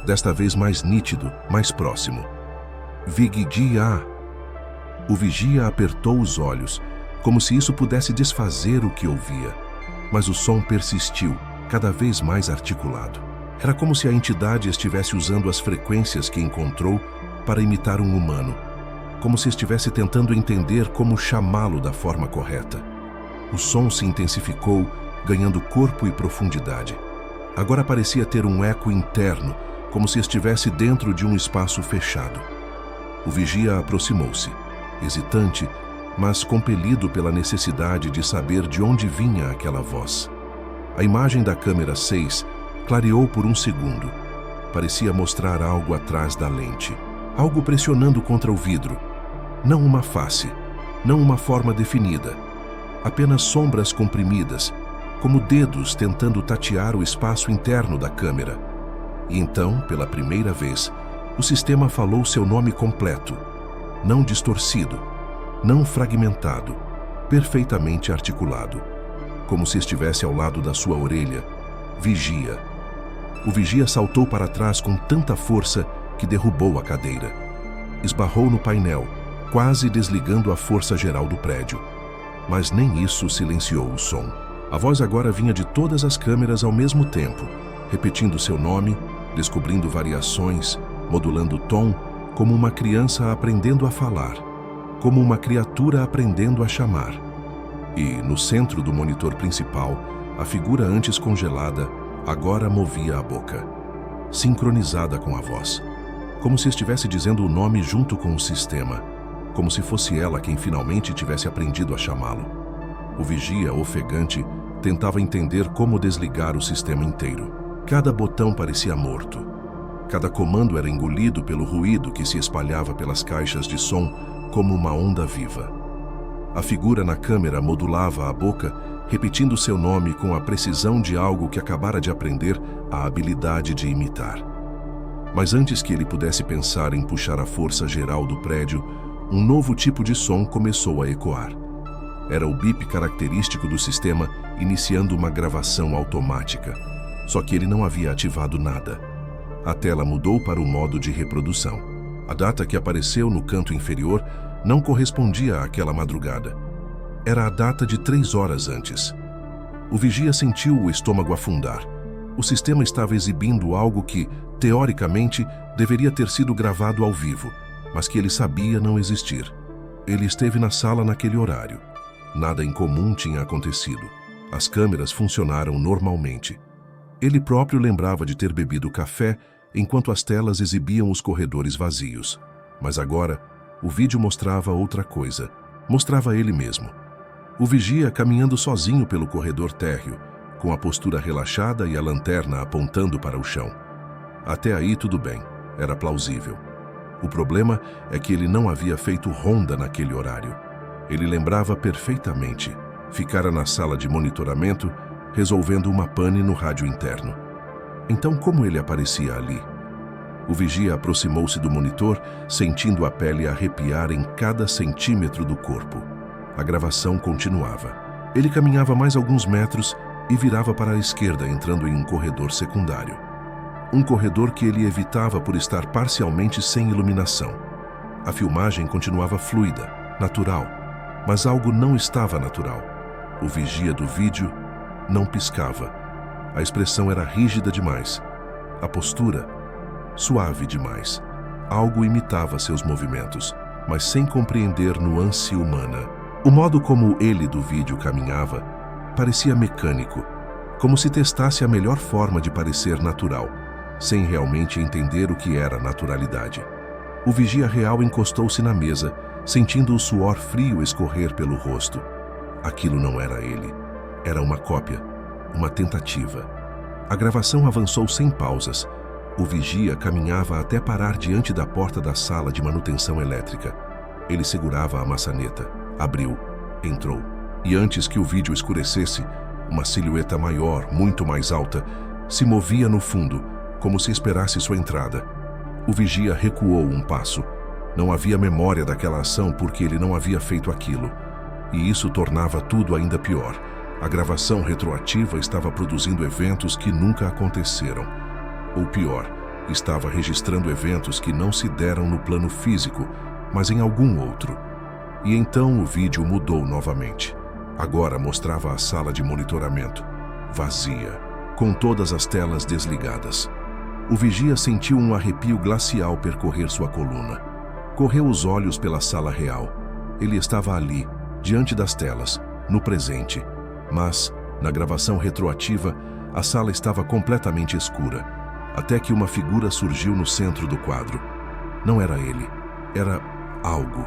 desta vez mais nítido, mais próximo. Vigia. O vigia apertou os olhos, como se isso pudesse desfazer o que ouvia. Mas o som persistiu, cada vez mais articulado. Era como se a entidade estivesse usando as frequências que encontrou para imitar um humano, como se estivesse tentando entender como chamá-lo da forma correta. O som se intensificou, ganhando corpo e profundidade. Agora parecia ter um eco interno, como se estivesse dentro de um espaço fechado. O vigia aproximou-se, hesitante, mas compelido pela necessidade de saber de onde vinha aquela voz. A imagem da câmera 6 clareou por um segundo. Parecia mostrar algo atrás da lente, algo pressionando contra o vidro. Não uma face, não uma forma definida, apenas sombras comprimidas, como dedos tentando tatear o espaço interno da câmera. E então, pela primeira vez, o sistema falou seu nome completo, não distorcido, não fragmentado, perfeitamente articulado, como se estivesse ao lado da sua orelha. Vigia. O vigia saltou para trás com tanta força que derrubou a cadeira. Esbarrou no painel, quase desligando a força geral do prédio. Mas nem isso silenciou o som. A voz agora vinha de todas as câmeras ao mesmo tempo, repetindo seu nome, descobrindo variações, modulando o tom, como uma criança aprendendo a falar, como uma criatura aprendendo a chamar. E, no centro do monitor principal, a figura antes congelada agora movia a boca, sincronizada com a voz, como se estivesse dizendo o nome junto com o sistema, como se fosse ela quem finalmente tivesse aprendido a chamá-lo. O vigia, ofegante, tentava entender como desligar o sistema inteiro. Cada botão parecia morto. Cada comando era engolido pelo ruído que se espalhava pelas caixas de som como uma onda viva. A figura na câmera modulava a boca, repetindo seu nome com a precisão de algo que acabara de aprender a habilidade de imitar. Mas antes que ele pudesse pensar em puxar a força geral do prédio, um novo tipo de som começou a ecoar. Era o bip característico do sistema iniciando uma gravação automática. Só que ele não havia ativado nada. A tela mudou para o modo de reprodução. A data que apareceu no canto inferior não correspondia àquela madrugada. Era a data de 3 horas antes. O vigia sentiu o estômago afundar. O sistema estava exibindo algo que, teoricamente, deveria ter sido gravado ao vivo, mas que ele sabia não existir. Ele esteve na sala naquele horário. Nada incomum tinha acontecido. As câmeras funcionaram normalmente. Ele próprio lembrava de ter bebido café enquanto as telas exibiam os corredores vazios. Mas agora, o vídeo mostrava outra coisa. Mostrava ele mesmo. O vigia caminhando sozinho pelo corredor térreo, com a postura relaxada e a lanterna apontando para o chão. Até aí tudo bem, era plausível. O problema é que ele não havia feito ronda naquele horário. Ele lembrava perfeitamente. Ficara na sala de monitoramento, resolvendo uma pane no rádio interno. Então, como ele aparecia ali? O vigia aproximou-se do monitor, sentindo a pele arrepiar em cada centímetro do corpo. A gravação continuava. Ele caminhava mais alguns metros e virava para a esquerda, entrando em um corredor secundário. Um corredor que ele evitava por estar parcialmente sem iluminação. A filmagem continuava fluida, natural, mas algo não estava natural. O vigia do vídeo não piscava. A expressão era rígida demais. A postura, suave demais. Algo imitava seus movimentos, mas sem compreender nuance humana. O modo como ele do vídeo caminhava parecia mecânico, como se testasse a melhor forma de parecer natural, sem realmente entender o que era naturalidade. O vigia real encostou-se na mesa, sentindo o suor frio escorrer pelo rosto. Aquilo não era ele. Era uma cópia, uma tentativa. A gravação avançou sem pausas. O vigia caminhava até parar diante da porta da sala de manutenção elétrica. Ele segurava a maçaneta, abriu, entrou. E antes que o vídeo escurecesse, uma silhueta maior, muito mais alta, se movia no fundo, como se esperasse sua entrada. O vigia recuou um passo. Não havia memória daquela ação porque ele não havia feito aquilo. E isso tornava tudo ainda pior. A gravação retroativa estava produzindo eventos que nunca aconteceram. Ou pior, estava registrando eventos que não se deram no plano físico, mas em algum outro. E então o vídeo mudou novamente. Agora mostrava a sala de monitoramento, vazia, com todas as telas desligadas. O vigia sentiu um arrepio glacial percorrer sua coluna. Correu os olhos pela sala real. Ele estava ali, diante das telas, no presente. Mas, na gravação retroativa, a sala estava completamente escura, até que uma figura surgiu no centro do quadro. Não era ele, era algo.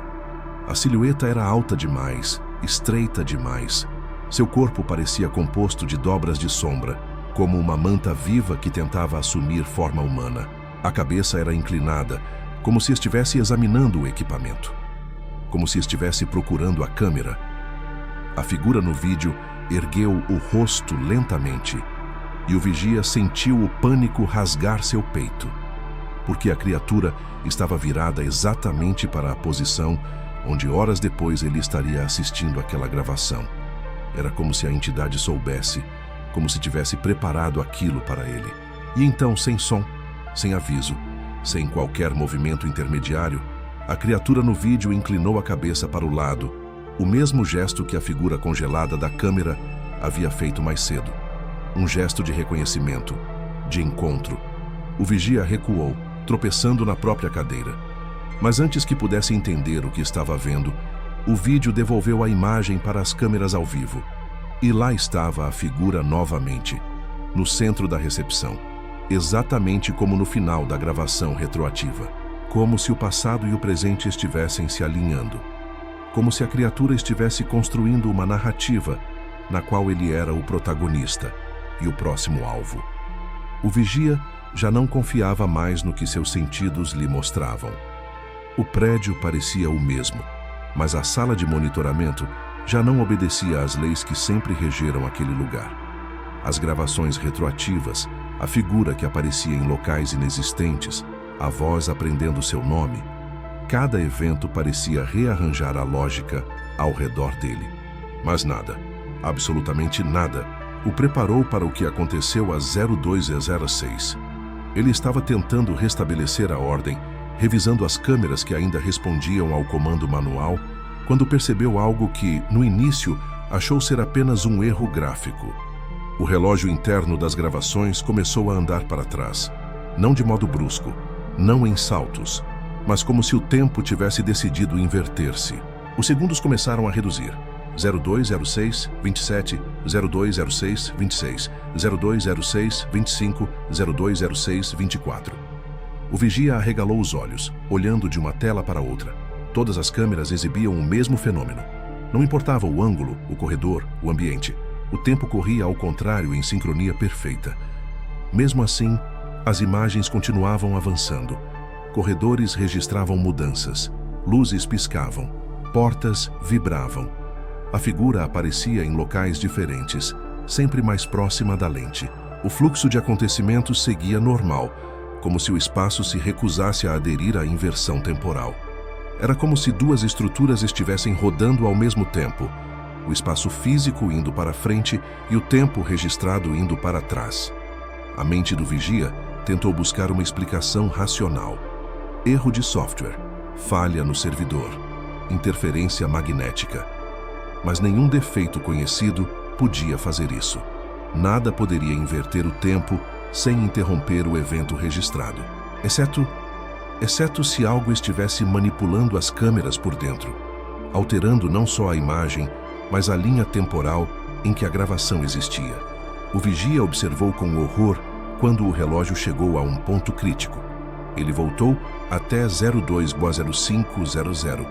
A silhueta era alta demais, estreita demais. Seu corpo parecia composto de dobras de sombra, como uma manta viva que tentava assumir forma humana. A cabeça era inclinada, como se estivesse examinando o equipamento, como se estivesse procurando a câmera. A figura no vídeo ergueu o rosto lentamente e o vigia sentiu o pânico rasgar seu peito, porque a criatura estava virada exatamente para a posição onde horas depois ele estaria assistindo aquela gravação. Era como se a entidade soubesse, como se tivesse preparado aquilo para ele. E então, sem som, sem aviso, sem qualquer movimento intermediário, a criatura no vídeo inclinou a cabeça para o lado, o mesmo gesto que a figura congelada da câmera havia feito mais cedo. Um gesto de reconhecimento, de encontro. O vigia recuou, tropeçando na própria cadeira. Mas antes que pudesse entender o que estava vendo, o vídeo devolveu a imagem para as câmeras ao vivo. E lá estava a figura novamente, no centro da recepção, exatamente como no final da gravação retroativa. Como se o passado e o presente estivessem se alinhando. Como se a criatura estivesse construindo uma narrativa na qual ele era o protagonista e o próximo alvo. O vigia já não confiava mais no que seus sentidos lhe mostravam. O prédio parecia o mesmo, mas a sala de monitoramento já não obedecia às leis que sempre regeram aquele lugar. As gravações retroativas, a figura que aparecia em locais inexistentes, a voz aprendendo seu nome, cada evento parecia rearranjar a lógica ao redor dele. Mas nada, absolutamente nada, o preparou para o que aconteceu às 02:06. Ele estava tentando restabelecer a ordem, revisando as câmeras que ainda respondiam ao comando manual, quando percebeu algo que, no início, achou ser apenas um erro gráfico. O relógio interno das gravações começou a andar para trás, não de modo brusco, não em saltos, mas como se o tempo tivesse decidido inverter-se. Os segundos começaram a reduzir. 0206, 27, 0206, 26, 0206, 25, 0206, 24. O vigia arregalou os olhos, olhando de uma tela para outra. Todas as câmeras exibiam o mesmo fenômeno. Não importava o ângulo, o corredor, o ambiente. O tempo corria ao contrário em sincronia perfeita. Mesmo assim, as imagens continuavam avançando. Corredores registravam mudanças. Luzes piscavam. Portas vibravam. A figura aparecia em locais diferentes, sempre mais próxima da lente. O fluxo de acontecimentos seguia normal, como se o espaço se recusasse a aderir à inversão temporal. Era como se duas estruturas estivessem rodando ao mesmo tempo, o espaço físico indo para frente e o tempo registrado indo para trás. A mente do vigia tentou buscar uma explicação racional. Erro de software, falha no servidor, interferência magnética. Mas nenhum defeito conhecido podia fazer isso. Nada poderia inverter o tempo sem interromper o evento registrado, exceto se algo estivesse manipulando as câmeras por dentro, alterando não só a imagem, mas a linha temporal em que a gravação existia. O vigia observou com horror quando o relógio chegou a um ponto crítico. Ele voltou até 02:05:00,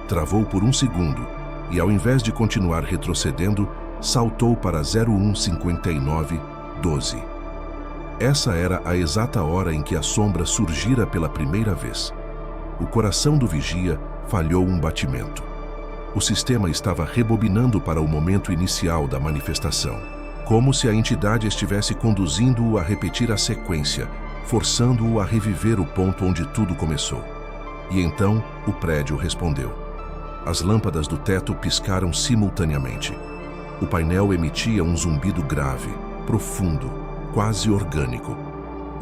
travou por um segundo e, ao invés de continuar retrocedendo, saltou para 01:59:12. Essa era a exata hora em que a sombra surgira pela primeira vez. O coração do vigia falhou um batimento. O sistema estava rebobinando para o momento inicial da manifestação, como se a entidade estivesse conduzindo-o a repetir a sequência, forçando-o a reviver o ponto onde tudo começou. E então o prédio respondeu. As lâmpadas do teto piscaram simultaneamente. O painel emitia um zumbido grave, profundo, quase orgânico.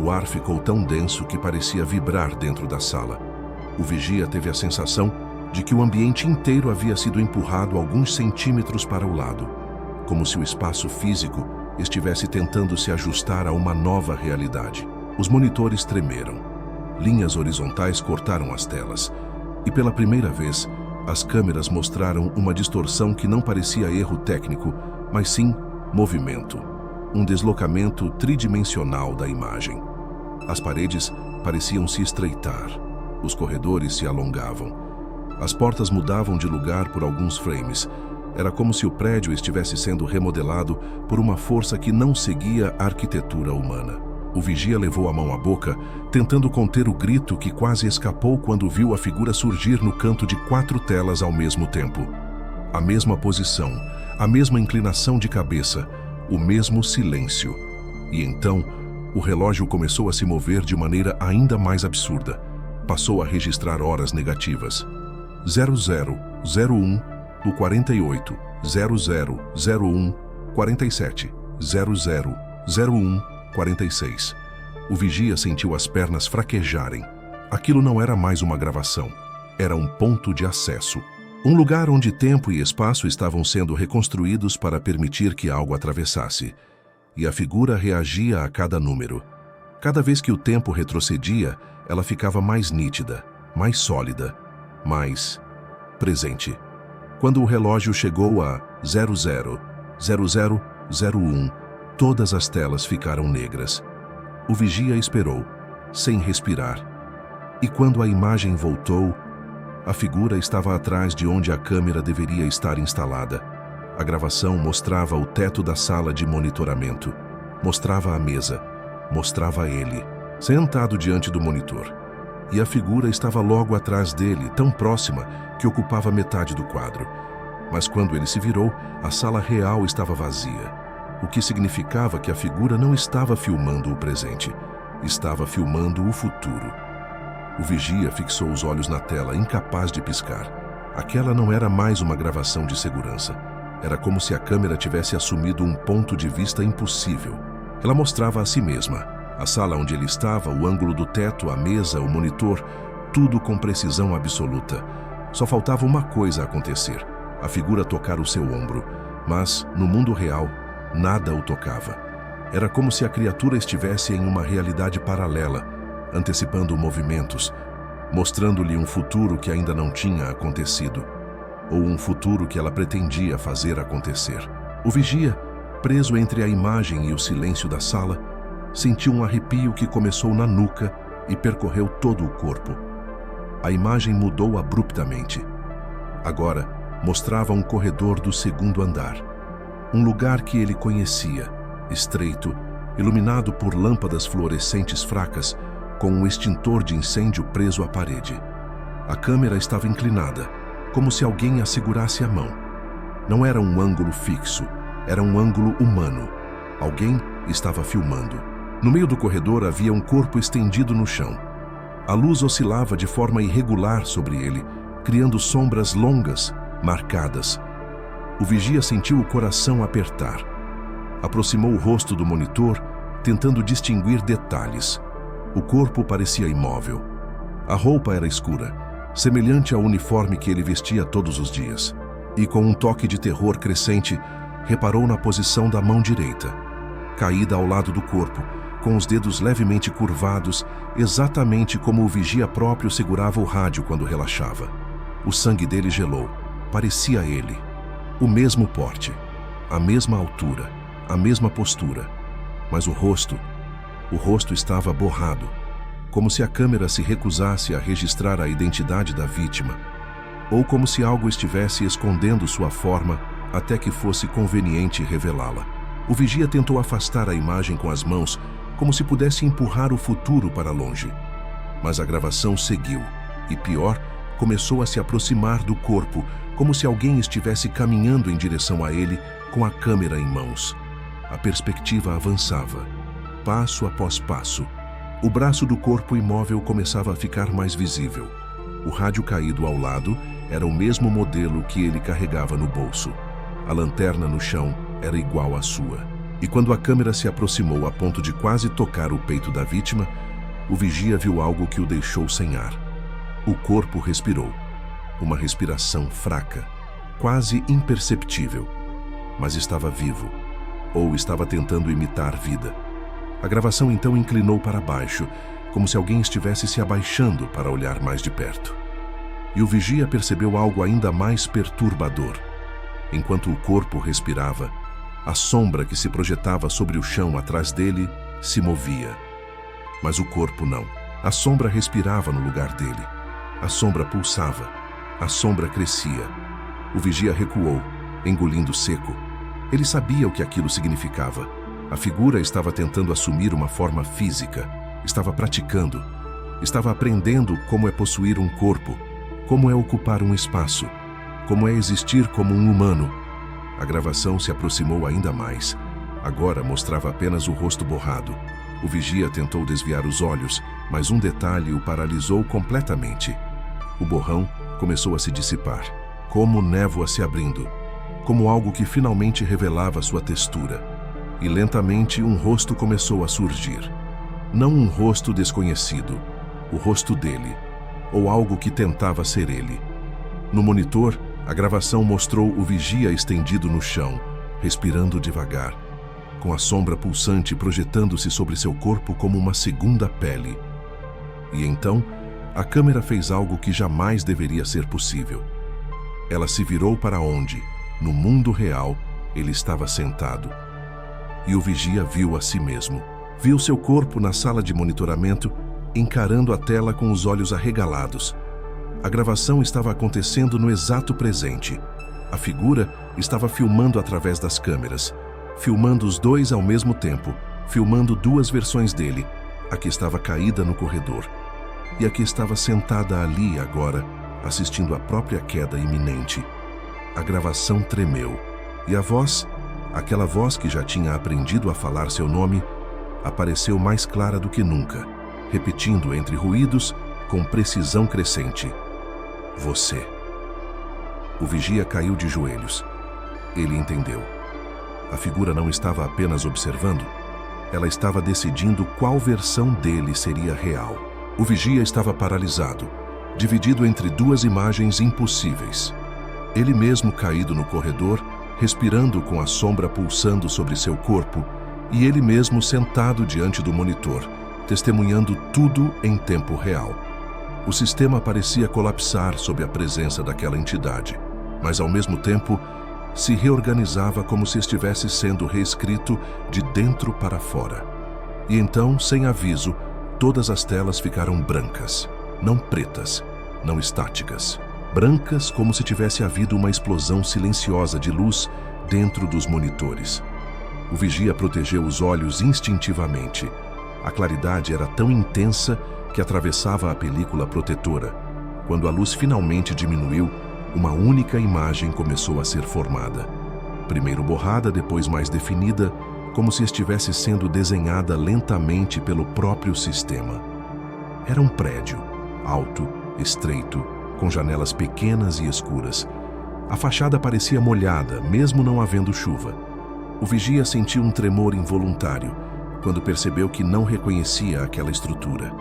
O ar ficou tão denso que parecia vibrar dentro da sala. O vigia teve a sensação de que o ambiente inteiro havia sido empurrado alguns centímetros para o lado, como se o espaço físico estivesse tentando se ajustar a uma nova realidade. Os monitores tremeram. Linhas horizontais cortaram as telas. E pela primeira vez, as câmeras mostraram uma distorção que não parecia erro técnico, mas sim movimento. Um deslocamento tridimensional da imagem. As paredes pareciam se estreitar. Os corredores se alongavam. As portas mudavam de lugar por alguns frames. Era como se o prédio estivesse sendo remodelado por uma força que não seguia a arquitetura humana. O vigia levou a mão à boca, tentando conter o grito que quase escapou quando viu a figura surgir no canto de 4 telas ao mesmo tempo. A mesma posição, a mesma inclinação de cabeça, o mesmo silêncio. E então, o relógio começou a se mover de maneira ainda mais absurda. Passou a registrar horas negativas. 0001 do 48, 0001, 47, 0001, 46. O vigia sentiu as pernas fraquejarem. Aquilo não era mais uma gravação. Era um ponto de acesso. Um lugar onde tempo e espaço estavam sendo reconstruídos para permitir que algo atravessasse. E a figura reagia a cada número. Cada vez que o tempo retrocedia, ela ficava mais nítida, mais sólida, mais presente. Quando o relógio chegou a 000001, todas as telas ficaram negras. O vigia esperou, sem respirar. E quando a imagem voltou, a figura estava atrás de onde a câmera deveria estar instalada. A gravação mostrava o teto da sala de monitoramento, mostrava a mesa, mostrava ele, sentado diante do monitor. E a figura estava logo atrás dele, tão próxima que ocupava metade do quadro. Mas quando ele se virou, a sala real estava vazia, o que significava que a figura não estava filmando o presente, estava filmando o futuro. O vigia fixou os olhos na tela, incapaz de piscar. Aquela não era mais uma gravação de segurança. Era como se a câmera tivesse assumido um ponto de vista impossível. Ela mostrava a si mesma, a sala onde ele estava, o ângulo do teto, a mesa, o monitor, tudo com precisão absoluta. Só faltava uma coisa acontecer: a figura tocar o seu ombro. Mas, no mundo real, nada o tocava. Era como se a criatura estivesse em uma realidade paralela, antecipando movimentos, mostrando-lhe um futuro que ainda não tinha acontecido, ou um futuro que ela pretendia fazer acontecer. O vigia, preso entre a imagem e o silêncio da sala, sentiu um arrepio que começou na nuca e percorreu todo o corpo. A imagem mudou abruptamente. Agora, mostrava um corredor do 2º andar. Um lugar que ele conhecia, estreito, iluminado por lâmpadas fluorescentes fracas, com um extintor de incêndio preso à parede. A câmera estava inclinada, como se alguém a segurasse a mão. Não era um ângulo fixo, era um ângulo humano. Alguém estava filmando. No meio do corredor havia um corpo estendido no chão. A luz oscilava de forma irregular sobre ele, criando sombras longas, marcadas. O vigia sentiu o coração apertar. Aproximou o rosto do monitor, tentando distinguir detalhes. O corpo parecia imóvel. A roupa era escura, semelhante ao uniforme que ele vestia todos os dias. E com um toque de terror crescente, reparou na posição da mão direita, caída ao lado do corpo, com os dedos levemente curvados, exatamente como o vigia próprio segurava o rádio quando relaxava. O sangue dele gelou. Parecia ele. O mesmo porte, a mesma altura, a mesma postura. Mas o rosto estava borrado, como se a câmera se recusasse a registrar a identidade da vítima, ou como se algo estivesse escondendo sua forma até que fosse conveniente revelá-la. O vigia tentou afastar a imagem com as mãos, como se pudesse empurrar o futuro para longe. Mas a gravação seguiu, e pior, começou a se aproximar do corpo, como se alguém estivesse caminhando em direção a ele com a câmera em mãos. A perspectiva avançava, passo após passo. O braço do corpo imóvel começava a ficar mais visível. O rádio caído ao lado era o mesmo modelo que ele carregava no bolso. A lanterna no chão era igual à sua. E quando a câmera se aproximou a ponto de quase tocar o peito da vítima, o vigia viu algo que o deixou sem ar. O corpo respirou. Uma respiração fraca, quase imperceptível. Mas estava vivo, ou estava tentando imitar vida. A gravação então inclinou para baixo, como se alguém estivesse se abaixando para olhar mais de perto. E o vigia percebeu algo ainda mais perturbador. Enquanto o corpo respirava, a sombra que se projetava sobre o chão atrás dele se movia. Mas o corpo não. A sombra respirava no lugar dele. A sombra pulsava. A sombra crescia. O vigia recuou, engolindo seco. Ele sabia o que aquilo significava. A figura estava tentando assumir uma forma física. Estava praticando. Estava aprendendo como é possuir um corpo, como é ocupar um espaço, como é existir como um humano. A gravação se aproximou ainda mais. Agora mostrava apenas o rosto borrado. O vigia tentou desviar os olhos, mas um detalhe o paralisou completamente. O borrão começou a se dissipar, como névoa se abrindo, como algo que finalmente revelava sua textura. E lentamente um rosto começou a surgir. Não um rosto desconhecido, o rosto dele, ou algo que tentava ser ele. No monitor, a gravação mostrou o vigia estendido no chão, respirando devagar, com a sombra pulsante projetando-se sobre seu corpo como uma segunda pele. E então, a câmera fez algo que jamais deveria ser possível. Ela se virou para onde, no mundo real, ele estava sentado. E o vigia viu a si mesmo. Viu seu corpo na sala de monitoramento, encarando a tela com os olhos arregalados. A gravação estava acontecendo no exato presente. A figura estava filmando através das câmeras, filmando os dois ao mesmo tempo, filmando duas versões dele, a que estava caída no corredor e a que estava sentada ali agora, assistindo à própria queda iminente. A gravação tremeu e a voz, aquela voz que já tinha aprendido a falar seu nome, apareceu mais clara do que nunca, repetindo entre ruídos com precisão crescente: você. O vigia caiu de joelhos. Ele entendeu. A figura não estava apenas observando, ela estava decidindo qual versão dele seria real. O vigia estava paralisado, dividido entre duas imagens impossíveis. Ele mesmo caído no corredor, respirando com a sombra pulsando sobre seu corpo, e ele mesmo sentado diante do monitor, testemunhando tudo em tempo real. O sistema parecia colapsar sob a presença daquela entidade, mas ao mesmo tempo se reorganizava como se estivesse sendo reescrito de dentro para fora. E então, sem aviso, todas as telas ficaram brancas, não pretas, não estáticas. Brancas como se tivesse havido uma explosão silenciosa de luz dentro dos monitores. O vigia protegeu os olhos instintivamente. A claridade era tão intensa que atravessava a película protetora. Quando a luz finalmente diminuiu, uma única imagem começou a ser formada. Primeiro borrada, depois mais definida, como se estivesse sendo desenhada lentamente pelo próprio sistema. Era um prédio, alto, estreito, com janelas pequenas e escuras. A fachada parecia molhada, mesmo não havendo chuva. O vigia sentiu um tremor involuntário quando percebeu que não reconhecia aquela estrutura.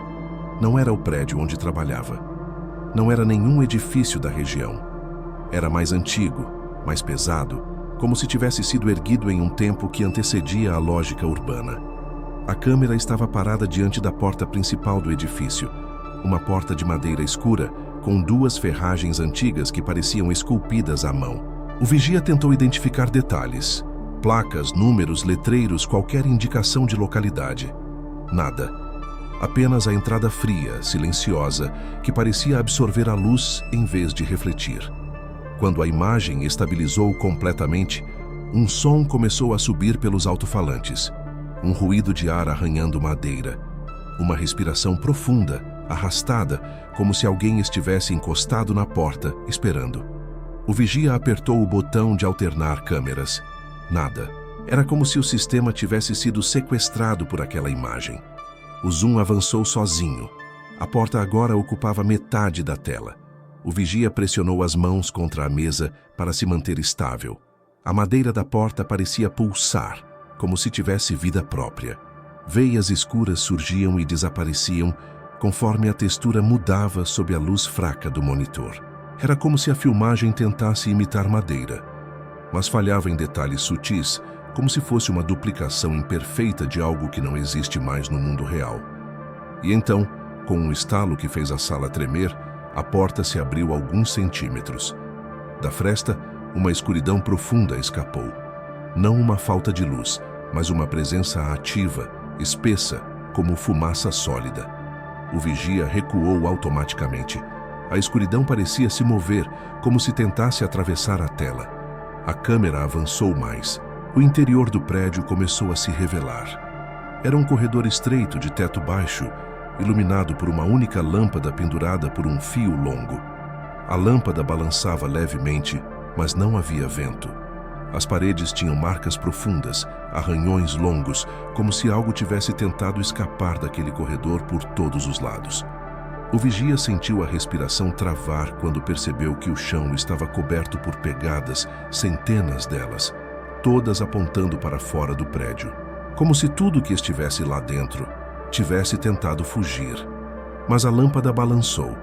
Não era o prédio onde trabalhava. Não era nenhum edifício da região. Era mais antigo, mais pesado, como se tivesse sido erguido em um tempo que antecedia a lógica urbana. A câmera estava parada diante da porta principal do edifício, uma porta de madeira escura, com duas ferragens antigas que pareciam esculpidas à mão. O vigia tentou identificar detalhes, placas, números, letreiros, qualquer indicação de localidade. Nada. Apenas a entrada fria, silenciosa, que parecia absorver a luz em vez de refletir. Quando a imagem estabilizou completamente, um som começou a subir pelos alto-falantes. Um ruído de ar arranhando madeira. Uma respiração profunda, arrastada, como se alguém estivesse encostado na porta, esperando. O vigia apertou o botão de alternar câmeras. Nada. Era como se o sistema tivesse sido sequestrado por aquela imagem. O zoom avançou sozinho. A porta agora ocupava metade da tela. O vigia pressionou as mãos contra a mesa para se manter estável. A madeira da porta parecia pulsar, como se tivesse vida própria. Veias escuras surgiam e desapareciam conforme a textura mudava sob a luz fraca do monitor. Era como se a filmagem tentasse imitar madeira, mas falhava em detalhes sutis, como se fosse uma duplicação imperfeita de algo que não existe mais no mundo real. E então, com um estalo que fez a sala tremer, a porta se abriu alguns centímetros. Da fresta, uma escuridão profunda escapou. Não uma falta de luz, mas uma presença ativa, espessa, como fumaça sólida. O vigia recuou automaticamente. A escuridão parecia se mover, como se tentasse atravessar a tela. A câmera avançou mais. O interior do prédio começou a se revelar. Era um corredor estreito de teto baixo, iluminado por uma única lâmpada pendurada por um fio longo. A lâmpada balançava levemente, mas não havia vento. As paredes tinham marcas profundas, arranhões longos, como se algo tivesse tentado escapar daquele corredor por todos os lados. O vigia sentiu a respiração travar quando percebeu que o chão estava coberto por pegadas, centenas delas, todas apontando para fora do prédio, como se tudo que estivesse lá dentro tivesse tentado fugir. Mas a lâmpada balançou.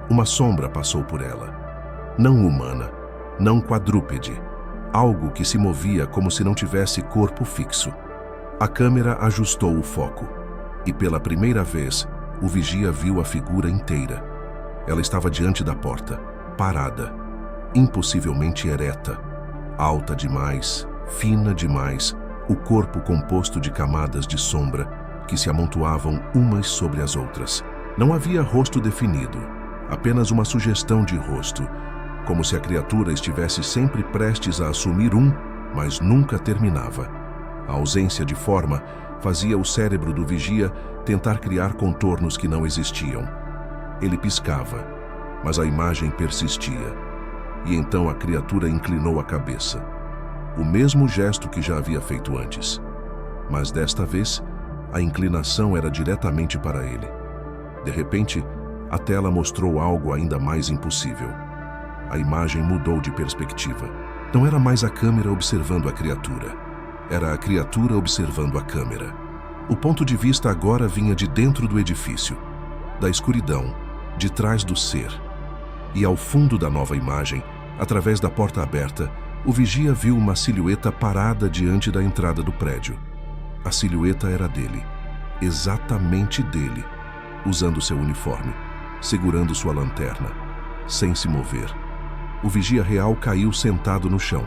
Uma sombra passou por ela. Não humana, não quadrúpede, algo que se movia como se não tivesse corpo fixo. A câmera ajustou o foco e, pela primeira vez, o vigia viu a figura inteira. Ela estava diante da porta, parada, impossivelmente ereta, alta demais, fina demais, o corpo composto de camadas de sombra que se amontoavam umas sobre as outras. Não havia rosto definido, apenas uma sugestão de rosto, como se a criatura estivesse sempre prestes a assumir mas nunca terminava. A ausência de forma fazia o cérebro do vigia tentar criar contornos que não existiam. Ele piscava, mas a imagem persistia. E então a criatura inclinou a cabeça. O mesmo gesto que já havia feito antes. Mas desta vez, a inclinação era diretamente para ele. De repente, a tela mostrou algo ainda mais impossível. A imagem mudou de perspectiva. Não era mais a câmera observando a criatura. Era a criatura observando a câmera. O ponto de vista agora vinha de dentro do edifício, da escuridão, de trás do ser. E ao fundo da nova imagem, através da porta aberta, o vigia viu uma silhueta parada diante da entrada do prédio. A silhueta era dele, exatamente dele, usando seu uniforme, segurando sua lanterna, sem se mover. O vigia real caiu sentado no chão.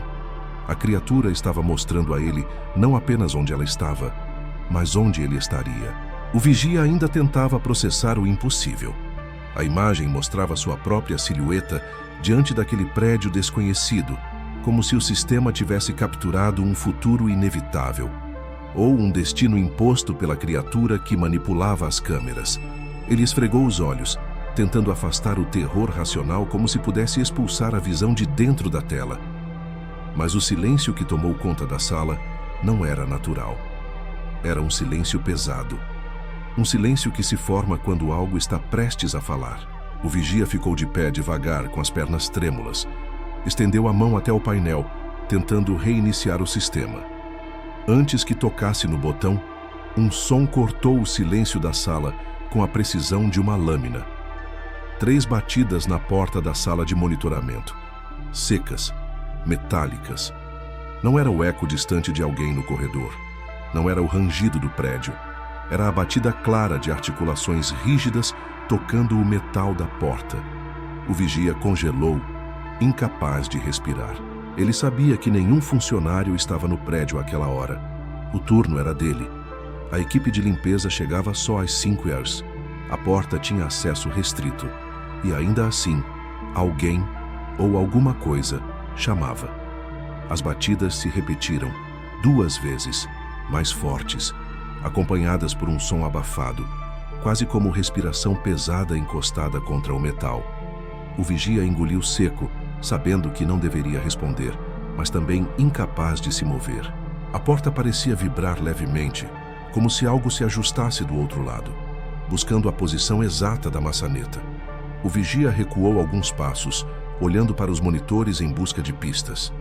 A criatura estava mostrando a ele não apenas onde ela estava, mas onde ele estaria. O vigia ainda tentava processar o impossível. A imagem mostrava sua própria silhueta diante daquele prédio desconhecido, como se o sistema tivesse capturado um futuro inevitável, ou um destino imposto pela criatura que manipulava as câmeras. Ele esfregou os olhos, tentando afastar o terror racional como se pudesse expulsar a visão de dentro da tela. Mas o silêncio que tomou conta da sala não era natural. Era um silêncio pesado. Um silêncio que se forma quando algo está prestes a falar. O vigia ficou de pé devagar, com as pernas trêmulas. Estendeu a mão até o painel, tentando reiniciar o sistema. Antes que tocasse no botão, um som cortou o silêncio da sala com a precisão de uma lâmina. 3 batidas na porta da sala de monitoramento. Secas, metálicas. Não era o eco distante de alguém no corredor. Não era o rangido do prédio. Era a batida clara de articulações rígidas tocando o metal da porta. O vigia congelou, incapaz de respirar. Ele sabia que nenhum funcionário estava no prédio àquela hora. O turno era dele. A equipe de limpeza chegava só às 5h. A porta tinha acesso restrito. E ainda assim, alguém ou alguma coisa chamava. As batidas se repetiram 2 vezes, mais fortes, acompanhadas por um som abafado, quase como respiração pesada encostada contra o metal. O vigia engoliu seco, sabendo que não deveria responder, mas também incapaz de se mover. A porta parecia vibrar levemente, como se algo se ajustasse do outro lado, buscando a posição exata da maçaneta. O vigia recuou alguns passos, olhando para os monitores em busca de pistas.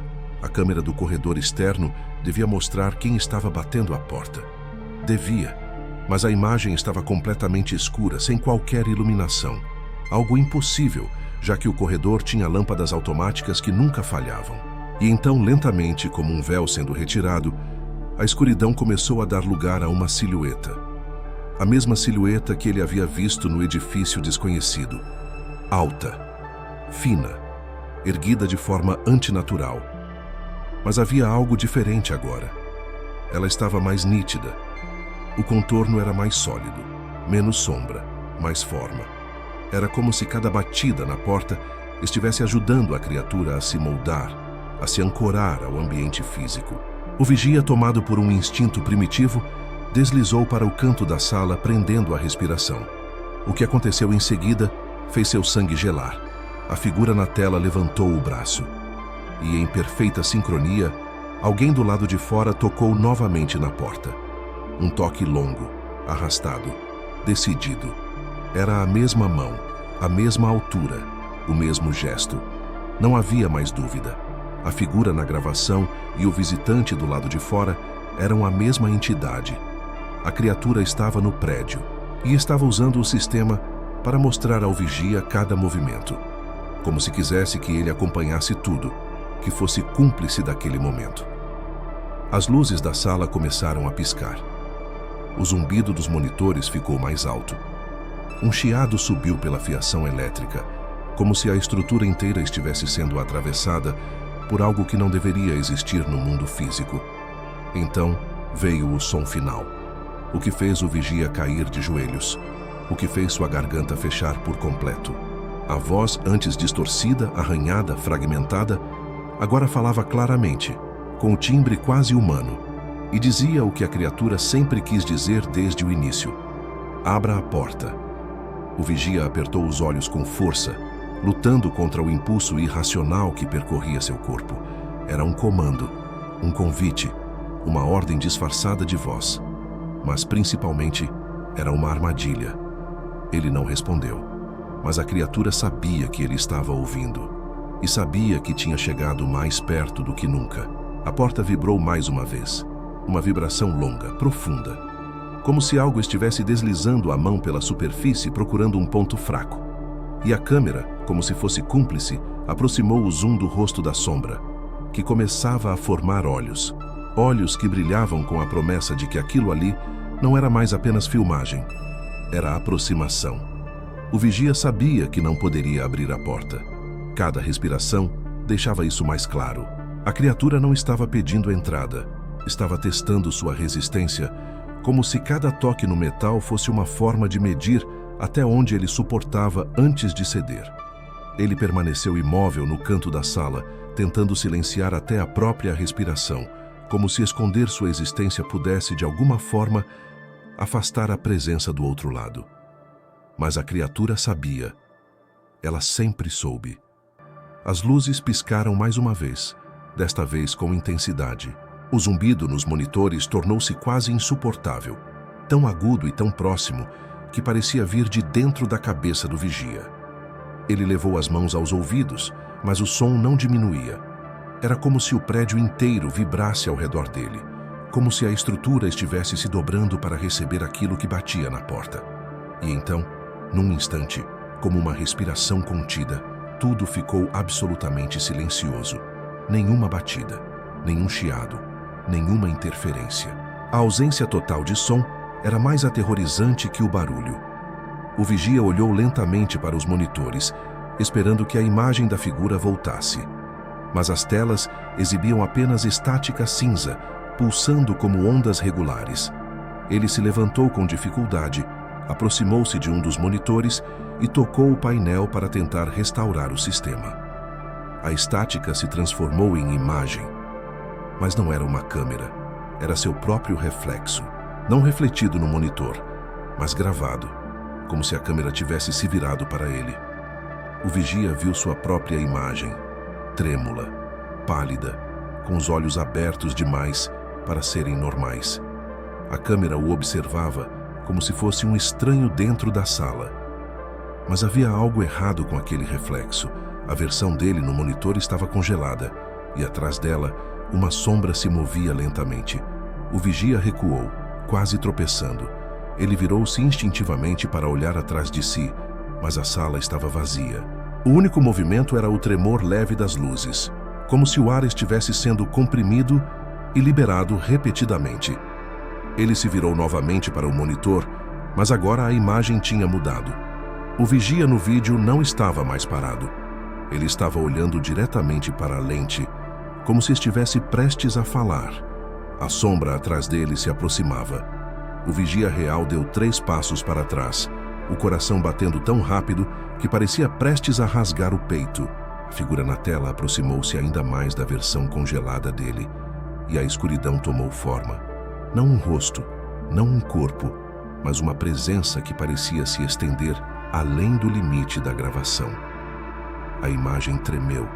A câmera do corredor externo devia mostrar quem estava batendo a porta. Devia, mas a imagem estava completamente escura, sem qualquer iluminação. Algo impossível, já que o corredor tinha lâmpadas automáticas que nunca falhavam. E então, lentamente, como um véu sendo retirado, a escuridão começou a dar lugar a uma silhueta. A mesma silhueta que ele havia visto no edifício desconhecido. Alta, fina, erguida de forma antinatural. Mas havia algo diferente agora. Ela estava mais nítida. O contorno era mais sólido, menos sombra, mais forma. Era como se cada batida na porta estivesse ajudando a criatura a se moldar, a se ancorar ao ambiente físico. O vigia, tomado por um instinto primitivo, deslizou para o canto da sala, prendendo a respiração. O que aconteceu em seguida fez seu sangue gelar. A figura na tela levantou o braço. E, em perfeita sincronia, alguém do lado de fora tocou novamente na porta. Um toque longo, arrastado, decidido. Era a mesma mão, a mesma altura, o mesmo gesto. Não havia mais dúvida. A figura na gravação e o visitante do lado de fora eram a mesma entidade. A criatura estava no prédio e estava usando o sistema para mostrar ao vigia cada movimento, como se quisesse que ele acompanhasse tudo, que fosse cúmplice daquele momento. As luzes da sala começaram a piscar. O zumbido dos monitores ficou mais alto. Um chiado subiu pela fiação elétrica, como se a estrutura inteira estivesse sendo atravessada por algo que não deveria existir no mundo físico. Então veio o som final, o que fez o vigia cair de joelhos, o que fez sua garganta fechar por completo. A voz, antes distorcida, arranhada, fragmentada, agora falava claramente, com um timbre quase humano, e dizia o que a criatura sempre quis dizer desde o início: abra a porta. O vigia apertou os olhos com força, lutando contra o impulso irracional que percorria seu corpo. Era um comando, um convite, uma ordem disfarçada de voz. Mas principalmente, era uma armadilha. Ele não respondeu, mas a criatura sabia que ele estava ouvindo, e sabia que tinha chegado mais perto do que nunca. A porta vibrou mais uma vez, uma vibração longa, profunda, como se algo estivesse deslizando a mão pela superfície procurando um ponto fraco. E a câmera, como se fosse cúmplice, aproximou o zoom do rosto da sombra, que começava a formar olhos. Olhos que brilhavam com a promessa de que aquilo ali não era mais apenas filmagem, era aproximação. O vigia sabia que não poderia abrir a porta. Cada respiração deixava isso mais claro. A criatura não estava pedindo entrada, estava testando sua resistência, como se cada toque no metal fosse uma forma de medir até onde ele suportava antes de ceder. Ele permaneceu imóvel no canto da sala, tentando silenciar até a própria respiração, como se esconder sua existência pudesse, de alguma forma, afastar a presença do outro lado. Mas a criatura sabia. Ela sempre soube. As luzes piscaram mais uma vez, desta vez com intensidade. O zumbido nos monitores tornou-se quase insuportável, tão agudo e tão próximo que parecia vir de dentro da cabeça do vigia. Ele levou as mãos aos ouvidos, mas o som não diminuía. Era como se o prédio inteiro vibrasse ao redor dele, como se a estrutura estivesse se dobrando para receber aquilo que batia na porta. E então, num instante, como uma respiração contida, tudo ficou absolutamente silencioso. Nenhuma batida, nenhum chiado, nenhuma interferência. A ausência total de som era mais aterrorizante que o barulho. O vigia olhou lentamente para os monitores, esperando que a imagem da figura voltasse. Mas as telas exibiam apenas estática cinza, pulsando como ondas regulares. Ele se levantou com dificuldade, aproximou-se de um dos monitores e tocou o painel para tentar restaurar o sistema. A estática se transformou em imagem. Mas não era uma câmera, era seu próprio reflexo, não refletido no monitor, mas gravado, como se a câmera tivesse se virado para ele. O vigia viu sua própria imagem, trêmula, pálida, com os olhos abertos demais para serem normais. A câmera o observava como se fosse um estranho dentro da sala. Mas havia algo errado com aquele reflexo. A versão dele no monitor estava congelada, e atrás dela, uma sombra se movia lentamente. O vigia recuou, quase tropeçando. Ele virou-se instintivamente para olhar atrás de si, mas a sala estava vazia. O único movimento era o tremor leve das luzes, como se o ar estivesse sendo comprimido e liberado repetidamente. Ele se virou novamente para o monitor, mas agora a imagem tinha mudado. O vigia no vídeo não estava mais parado. Ele estava olhando diretamente para a lente, como se estivesse prestes a falar. A sombra atrás dele se aproximava. O vigia real deu 3 passos para trás, o coração batendo tão rápido que parecia prestes a rasgar o peito. A figura na tela aproximou-se ainda mais da versão congelada dele, e a escuridão tomou forma. Não um rosto, não um corpo, mas uma presença que parecia se estender além do limite da gravação. A imagem tremeu.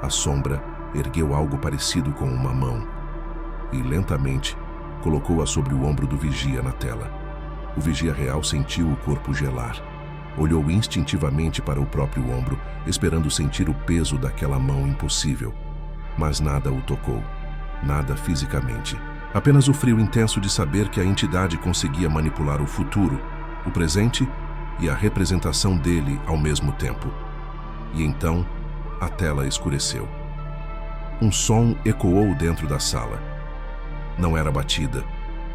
A sombra ergueu algo parecido com uma mão e, lentamente, colocou-a sobre o ombro do vigia na tela. O vigia real sentiu o corpo gelar. Olhou instintivamente para o próprio ombro, esperando sentir o peso daquela mão impossível. Mas nada o tocou. Nada fisicamente. Apenas o frio intenso de saber que a entidade conseguia manipular o futuro, o presente e a representação dele ao mesmo tempo. E então, a tela escureceu. Um som ecoou dentro da sala. Não era batida,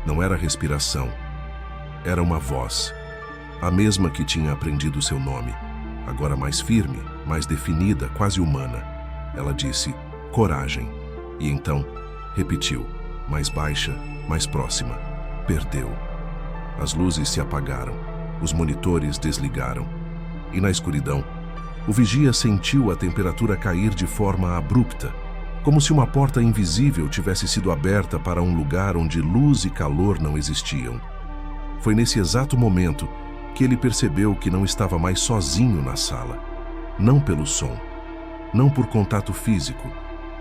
não era respiração. Era uma voz, a mesma que tinha aprendido seu nome, agora mais firme, mais definida, quase humana. Ela disse, coragem, e então repetiu, mais baixa, mais próxima, perdeu. As luzes se apagaram, os monitores desligaram, e na escuridão, o vigia sentiu a temperatura cair de forma abrupta, como se uma porta invisível tivesse sido aberta para um lugar onde luz e calor não existiam. Foi nesse exato momento que ele percebeu que não estava mais sozinho na sala. Não pelo som, não por contato físico,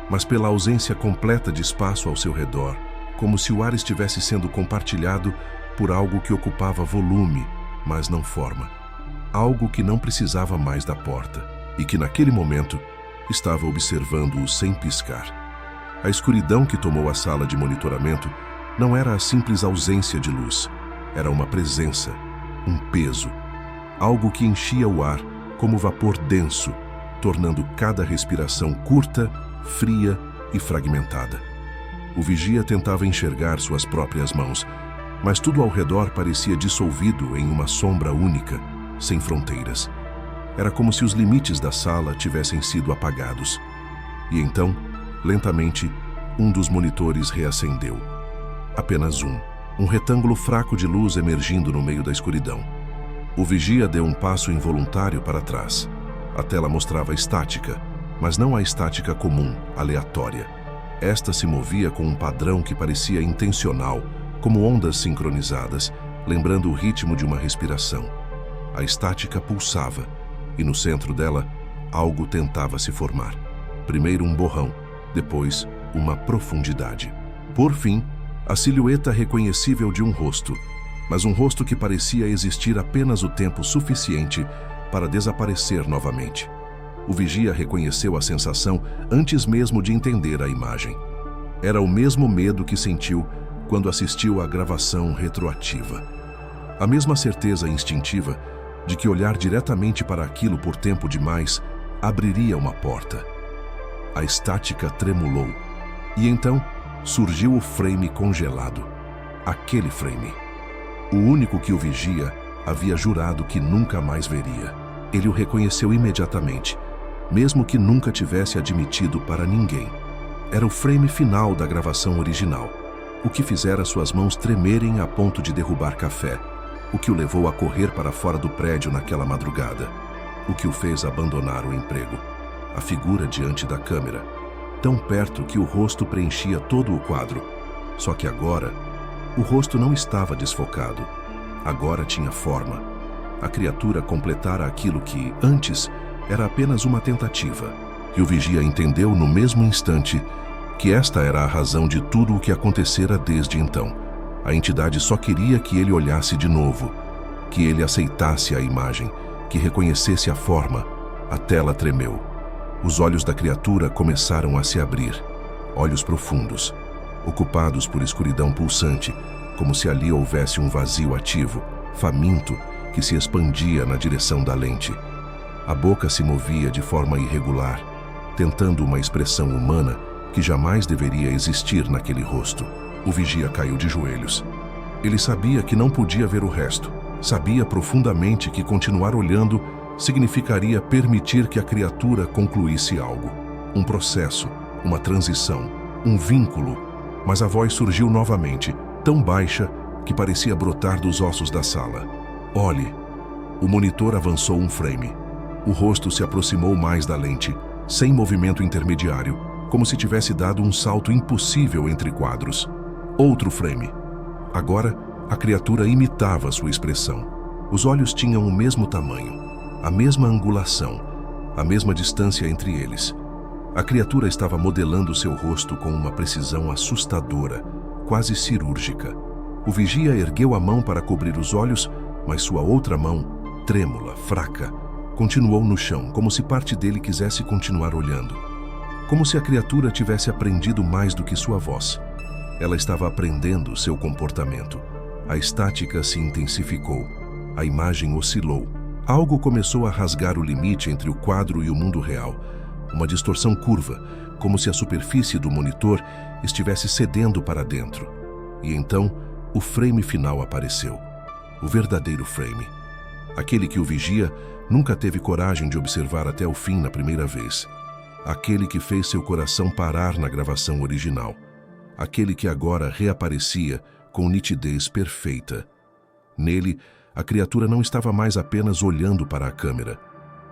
mas pela ausência completa de espaço ao seu redor, como se o ar estivesse sendo compartilhado por algo que ocupava volume, mas não forma. Algo que não precisava mais da porta e que naquele momento estava observando-o sem piscar. A escuridão que tomou a sala de monitoramento não era a simples ausência de luz. Era uma presença, um peso, algo que enchia o ar como vapor denso, tornando cada respiração curta, fria e fragmentada. O vigia tentava enxergar suas próprias mãos, mas tudo ao redor parecia dissolvido em uma sombra única, sem fronteiras. Era como se os limites da sala tivessem sido apagados. E então, lentamente, um dos monitores reacendeu. Apenas um retângulo fraco de luz emergindo no meio da escuridão. O vigia deu um passo involuntário para trás. A tela mostrava estática, mas não a estática comum, aleatória. Esta se movia com um padrão que parecia intencional, como ondas sincronizadas, lembrando o ritmo de uma respiração. A estática pulsava, e no centro dela, algo tentava se formar. Primeiro um borrão, depois uma profundidade. Por fim, a silhueta reconhecível de um rosto, mas um rosto que parecia existir apenas o tempo suficiente para desaparecer novamente. O vigia reconheceu a sensação antes mesmo de entender a imagem. Era o mesmo medo que sentiu quando assistiu à gravação retroativa. A mesma certeza instintiva de que olhar diretamente para aquilo por tempo demais abriria uma porta. A estática tremulou, e então surgiu o frame congelado. Aquele frame. O único que o vigia havia jurado que nunca mais veria. Ele o reconheceu imediatamente, mesmo que nunca tivesse admitido para ninguém. Era o frame final da gravação original, o que fizera suas mãos tremerem a ponto de derrubar café, o que o levou a correr para fora do prédio naquela madrugada, o que o fez abandonar o emprego. A figura diante da câmera, tão perto que o rosto preenchia todo o quadro. Só que agora, o rosto não estava desfocado. Agora tinha forma. A criatura completara aquilo que, antes, era apenas uma tentativa. E o vigia entendeu no mesmo instante que esta era a razão de tudo o que acontecera desde então. A entidade só queria que ele olhasse de novo, que ele aceitasse a imagem, que reconhecesse a forma. A tela tremeu. Os olhos da criatura começaram a se abrir, olhos profundos, ocupados por escuridão pulsante, como se ali houvesse um vazio ativo, faminto, que se expandia na direção da lente. A boca se movia de forma irregular, tentando uma expressão humana que jamais deveria existir naquele rosto. O vigia caiu de joelhos. Ele sabia que não podia ver o resto. Sabia profundamente que continuar olhando significaria permitir que a criatura concluísse algo. Um processo, uma transição, um vínculo. Mas a voz surgiu novamente, tão baixa que parecia brotar dos ossos da sala. Olhe, O monitor avançou um frame. O rosto se aproximou mais da lente, sem movimento intermediário, como se tivesse dado um salto impossível entre quadros. Outro frame. Agora, a criatura imitava sua expressão. Os olhos tinham o mesmo tamanho, a mesma angulação, a mesma distância entre eles. A criatura estava modelando seu rosto com uma precisão assustadora, quase cirúrgica. O vigia ergueu a mão para cobrir os olhos, mas sua outra mão, trêmula, fraca, continuou no chão, como se parte dele quisesse continuar olhando. Como se a criatura tivesse aprendido mais do que sua voz. Ela estava aprendendo seu comportamento. A estática se intensificou. A imagem oscilou. Algo começou a rasgar o limite entre o quadro e o mundo real. Uma distorção curva, como se a superfície do monitor estivesse cedendo para dentro. E então, o frame final apareceu. O verdadeiro frame. Aquele que o vigia nunca teve coragem de observar até o fim na primeira vez. Aquele que fez seu coração parar na gravação original. Aquele que agora reaparecia com nitidez perfeita. Nele, a criatura não estava mais apenas olhando para a câmera.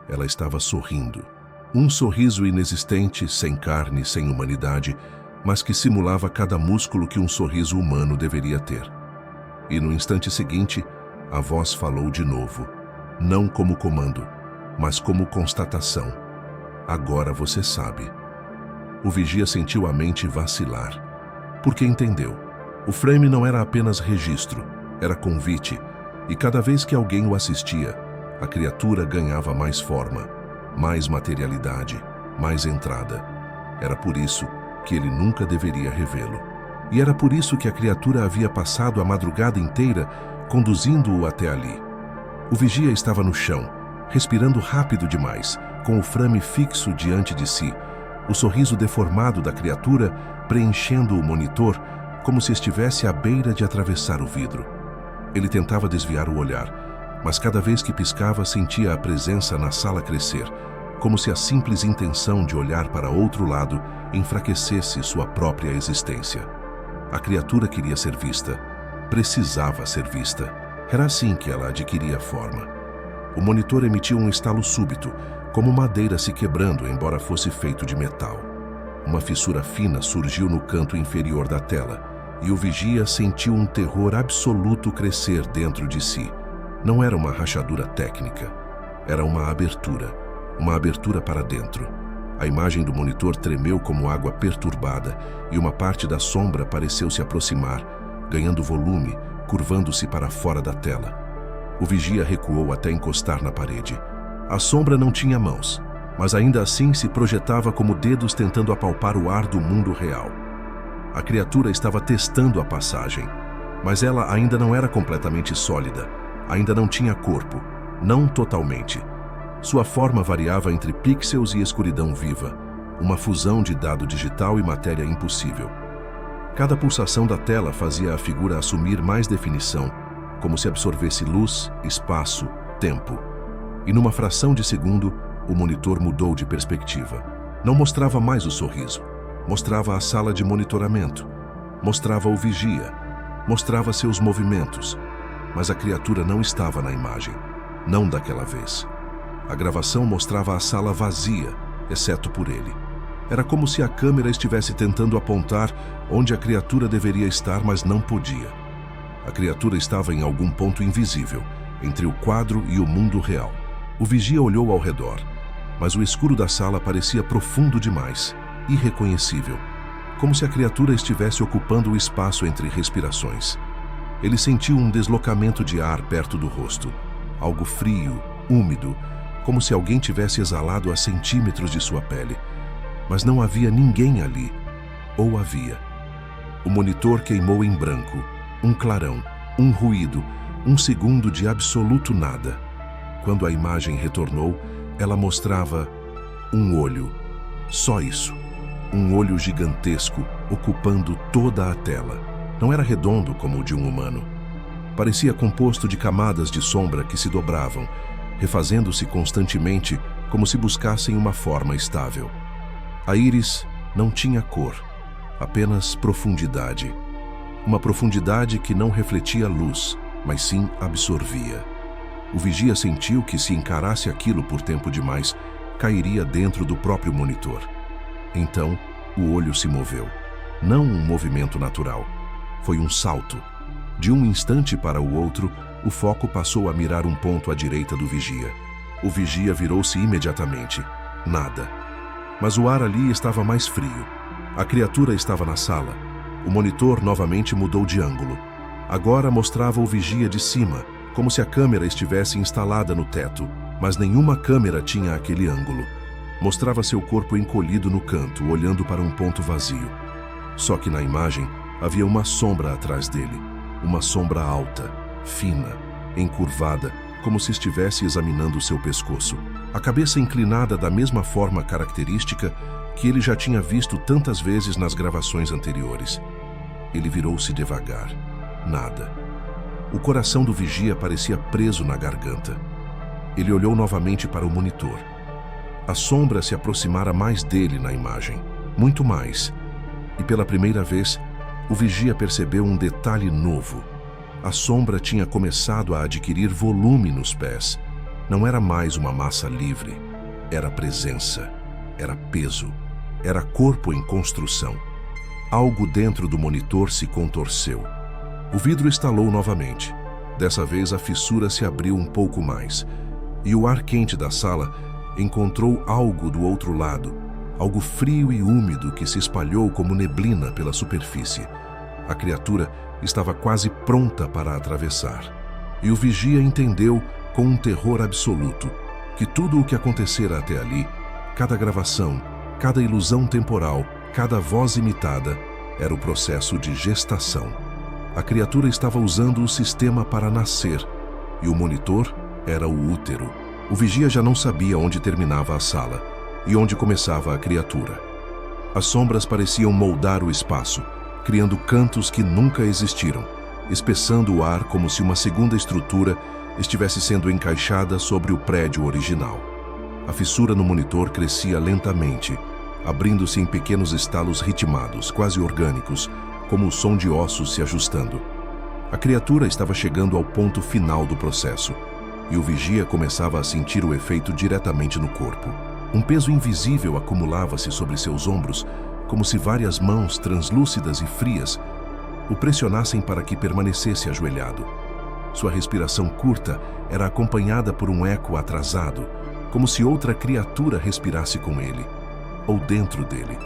Ela estava sorrindo. Um sorriso inexistente, sem carne, sem humanidade, mas que simulava cada músculo que um sorriso humano deveria ter. E no instante seguinte, a voz falou de novo. Não como comando, mas como constatação. Agora você sabe. O vigia sentiu a mente vacilar. Porque entendeu. O frame não era apenas registro, era convite. E cada vez que alguém o assistia, a criatura ganhava mais forma, mais materialidade, mais entrada. Era por isso que ele nunca deveria revê-lo. E era por isso que a criatura havia passado a madrugada inteira conduzindo-o até ali. O vigia estava no chão, respirando rápido demais, com o frame fixo diante de si, o sorriso deformado da criatura preenchendo o monitor como se estivesse à beira de atravessar o vidro. Ele tentava desviar o olhar, mas cada vez que piscava sentia a presença na sala crescer, como se a simples intenção de olhar para outro lado enfraquecesse sua própria existência. A criatura queria ser vista, precisava ser vista. Era assim que ela adquiria forma. O monitor emitiu um estalo súbito, como madeira se quebrando, embora fosse feito de metal. Uma fissura fina surgiu no canto inferior da tela, e o vigia sentiu um terror absoluto crescer dentro de si. Não era uma rachadura técnica, era uma abertura para dentro. A imagem do monitor tremeu como água perturbada, e uma parte da sombra pareceu se aproximar, ganhando volume, curvando-se para fora da tela. O vigia recuou até encostar na parede. A sombra não tinha mãos, mas ainda assim se projetava como dedos tentando apalpar o ar do mundo real. A criatura estava testando a passagem, mas ela ainda não era completamente sólida, ainda não tinha corpo, não totalmente. Sua forma variava entre pixels e escuridão viva, uma fusão de dado digital e matéria impossível. Cada pulsação da tela fazia a figura assumir mais definição, como se absorvesse luz, espaço, tempo. E numa fração de segundo, o monitor mudou de perspectiva. Não mostrava mais o sorriso. Mostrava a sala de monitoramento. Mostrava o vigia. Mostrava seus movimentos. Mas a criatura não estava na imagem. Não daquela vez. A gravação mostrava a sala vazia, exceto por ele. Era como se a câmera estivesse tentando apontar onde a criatura deveria estar, mas não podia. A criatura estava em algum ponto invisível, entre o quadro e o mundo real. O vigia olhou ao redor, mas o escuro da sala parecia profundo demais, irreconhecível, como se a criatura estivesse ocupando o espaço entre respirações. Ele sentiu um deslocamento de ar perto do rosto, algo frio, úmido, como se alguém tivesse exalado a centímetros de sua pele. Mas não havia ninguém ali. Ou havia. O monitor queimou em branco. Um clarão, um ruído, um segundo de absoluto nada. Quando a imagem retornou, ela mostrava um olho. Só isso. Um olho gigantesco, ocupando toda a tela. Não era redondo como o de um humano. Parecia composto de camadas de sombra que se dobravam, refazendo-se constantemente como se buscassem uma forma estável. A íris não tinha cor, apenas profundidade. Uma profundidade que não refletia luz, mas sim absorvia. O vigia sentiu que, se encarasse aquilo por tempo demais, cairia dentro do próprio monitor. Então, o olho se moveu. Não um movimento natural. Foi um salto. De um instante para o outro, o foco passou a mirar um ponto à direita do vigia. O vigia virou-se imediatamente. Nada. Mas o ar ali estava mais frio. A criatura estava na sala. O monitor novamente mudou de ângulo. Agora mostrava o vigia de cima, como se a câmera estivesse instalada no teto, mas nenhuma câmera tinha aquele ângulo. Mostrava seu corpo encolhido no canto, olhando para um ponto vazio. Só que na imagem havia uma sombra atrás dele. Uma sombra alta, fina, encurvada, como se estivesse examinando seu pescoço. A cabeça inclinada da mesma forma característica que ele já tinha visto tantas vezes nas gravações anteriores. Ele virou-se devagar. Nada. O coração do vigia parecia preso na garganta. Ele olhou novamente para o monitor. A sombra se aproximara mais dele na imagem, muito mais. E pela primeira vez, o vigia percebeu um detalhe novo. A sombra tinha começado a adquirir volume nos pés. Não era mais uma massa livre. Era presença. Era peso. Era corpo em construção. Algo dentro do monitor se contorceu. O vidro estalou novamente. Dessa vez a fissura se abriu um pouco mais. E o ar quente da sala encontrou algo do outro lado. Algo frio e úmido que se espalhou como neblina pela superfície. A criatura estava quase pronta para atravessar. E o vigia entendeu, com um terror absoluto, que tudo o que acontecera até ali, cada gravação, cada ilusão temporal, cada voz imitada, era o processo de gestação. A criatura estava usando o sistema para nascer, e o monitor era o útero. O vigia já não sabia onde terminava a sala e onde começava a criatura. As sombras pareciam moldar o espaço, criando cantos que nunca existiram, espessando o ar como se uma segunda estrutura estivesse sendo encaixada sobre o prédio original. A fissura no monitor crescia lentamente, abrindo-se em pequenos estalos ritmados, quase orgânicos, como o som de ossos se ajustando. A criatura estava chegando ao ponto final do processo, e o vigia começava a sentir o efeito diretamente no corpo. Um peso invisível acumulava-se sobre seus ombros, como se várias mãos translúcidas e frias o pressionassem para que permanecesse ajoelhado. Sua respiração curta era acompanhada por um eco atrasado, como se outra criatura respirasse com ele, ou dentro dele.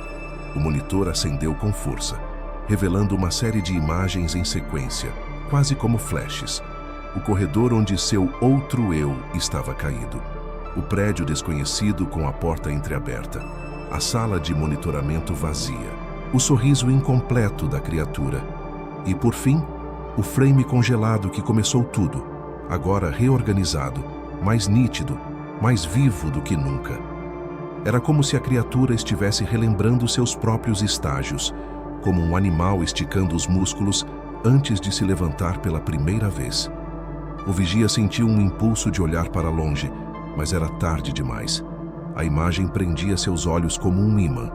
O monitor acendeu com força, revelando uma série de imagens em sequência, quase como flashes. O corredor onde seu outro eu estava caído. O prédio desconhecido com a porta entreaberta. A sala de monitoramento vazia. O sorriso incompleto da criatura. E, por fim, o frame congelado que começou tudo, agora reorganizado, mais nítido, mais vivo do que nunca. Era como se a criatura estivesse relembrando seus próprios estágios, como um animal esticando os músculos antes de se levantar pela primeira vez. O vigia sentiu um impulso de olhar para longe, mas era tarde demais. A imagem prendia seus olhos como um ímã.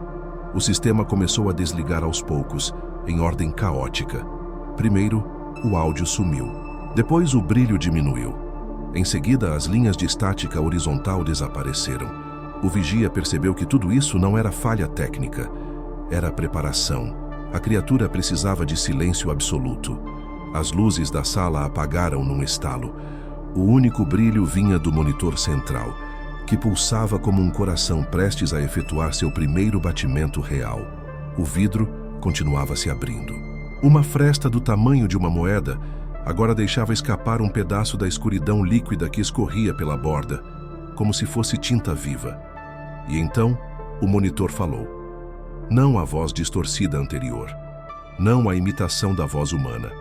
O sistema começou a desligar aos poucos, em ordem caótica. Primeiro, o áudio sumiu. Depois, o brilho diminuiu. Em seguida, as linhas de estática horizontal desapareceram. O vigia percebeu que tudo isso não era falha técnica. Era preparação. A criatura precisava de silêncio absoluto. As luzes da sala apagaram num estalo. O único brilho vinha do monitor central, que pulsava como um coração prestes a efetuar seu primeiro batimento real. O vidro continuava se abrindo. Uma fresta do tamanho de uma moeda agora deixava escapar um pedaço da escuridão líquida que escorria pela borda, como se fosse tinta viva. E então, o monitor falou. Não a voz distorcida anterior. Não a imitação da voz humana.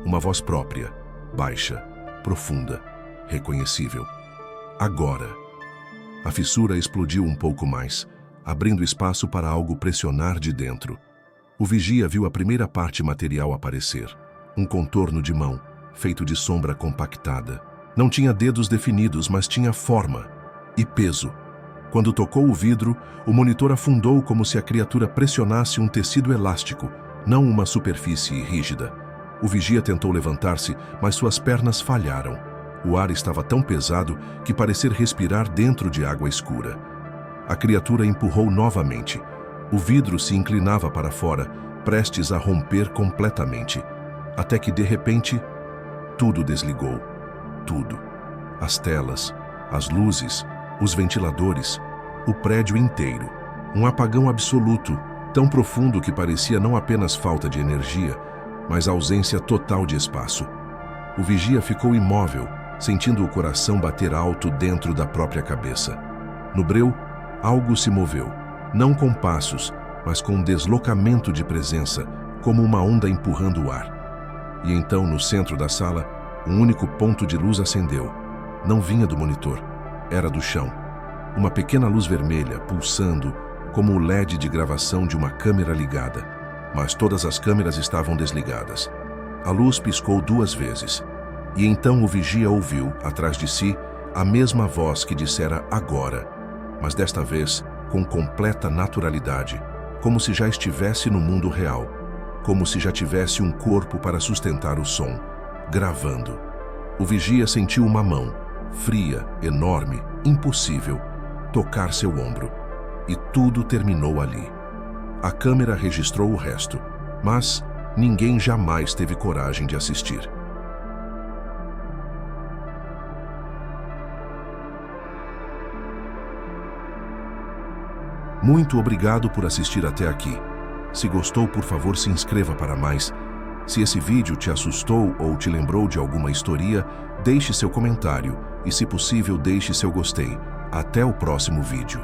Uma voz própria, baixa, profunda, reconhecível. Agora. A fissura explodiu um pouco mais, abrindo espaço para algo pressionar de dentro. O vigia viu a primeira parte material aparecer. Um contorno de mão, feito de sombra compactada. Não tinha dedos definidos, mas tinha forma e peso. Quando tocou o vidro, o monitor afundou como se a criatura pressionasse um tecido elástico, não uma superfície rígida. O vigia tentou levantar-se, mas suas pernas falharam. O ar estava tão pesado que parecia respirar dentro de água escura. A criatura empurrou novamente. O vidro se inclinava para fora, prestes a romper completamente. Até que, de repente, tudo desligou. Tudo. As telas, as luzes, os ventiladores, o prédio inteiro. Um apagão absoluto, tão profundo que parecia não apenas falta de energia, mas ausência total de espaço. O vigia ficou imóvel, sentindo o coração bater alto dentro da própria cabeça. No breu, algo se moveu, não com passos, mas com um deslocamento de presença, como uma onda empurrando o ar. E então, no centro da sala, um único ponto de luz acendeu. Não vinha do monitor, era do chão. Uma pequena luz vermelha, pulsando, como o LED de gravação de uma câmera ligada. Mas todas as câmeras estavam desligadas. A luz piscou 2 vezes. E então o vigia ouviu, atrás de si, a mesma voz que dissera agora, mas desta vez com completa naturalidade, como se já estivesse no mundo real, como se já tivesse um corpo para sustentar o som, gravando. O vigia sentiu uma mão, fria, enorme, impossível, tocar seu ombro. E tudo terminou ali. A câmera registrou o resto, mas ninguém jamais teve coragem de assistir. Muito obrigado por assistir até aqui. Se gostou, por favor, se inscreva para mais. Se esse vídeo te assustou ou te lembrou de alguma história, deixe seu comentário e, se possível, deixe seu gostei. Até o próximo vídeo.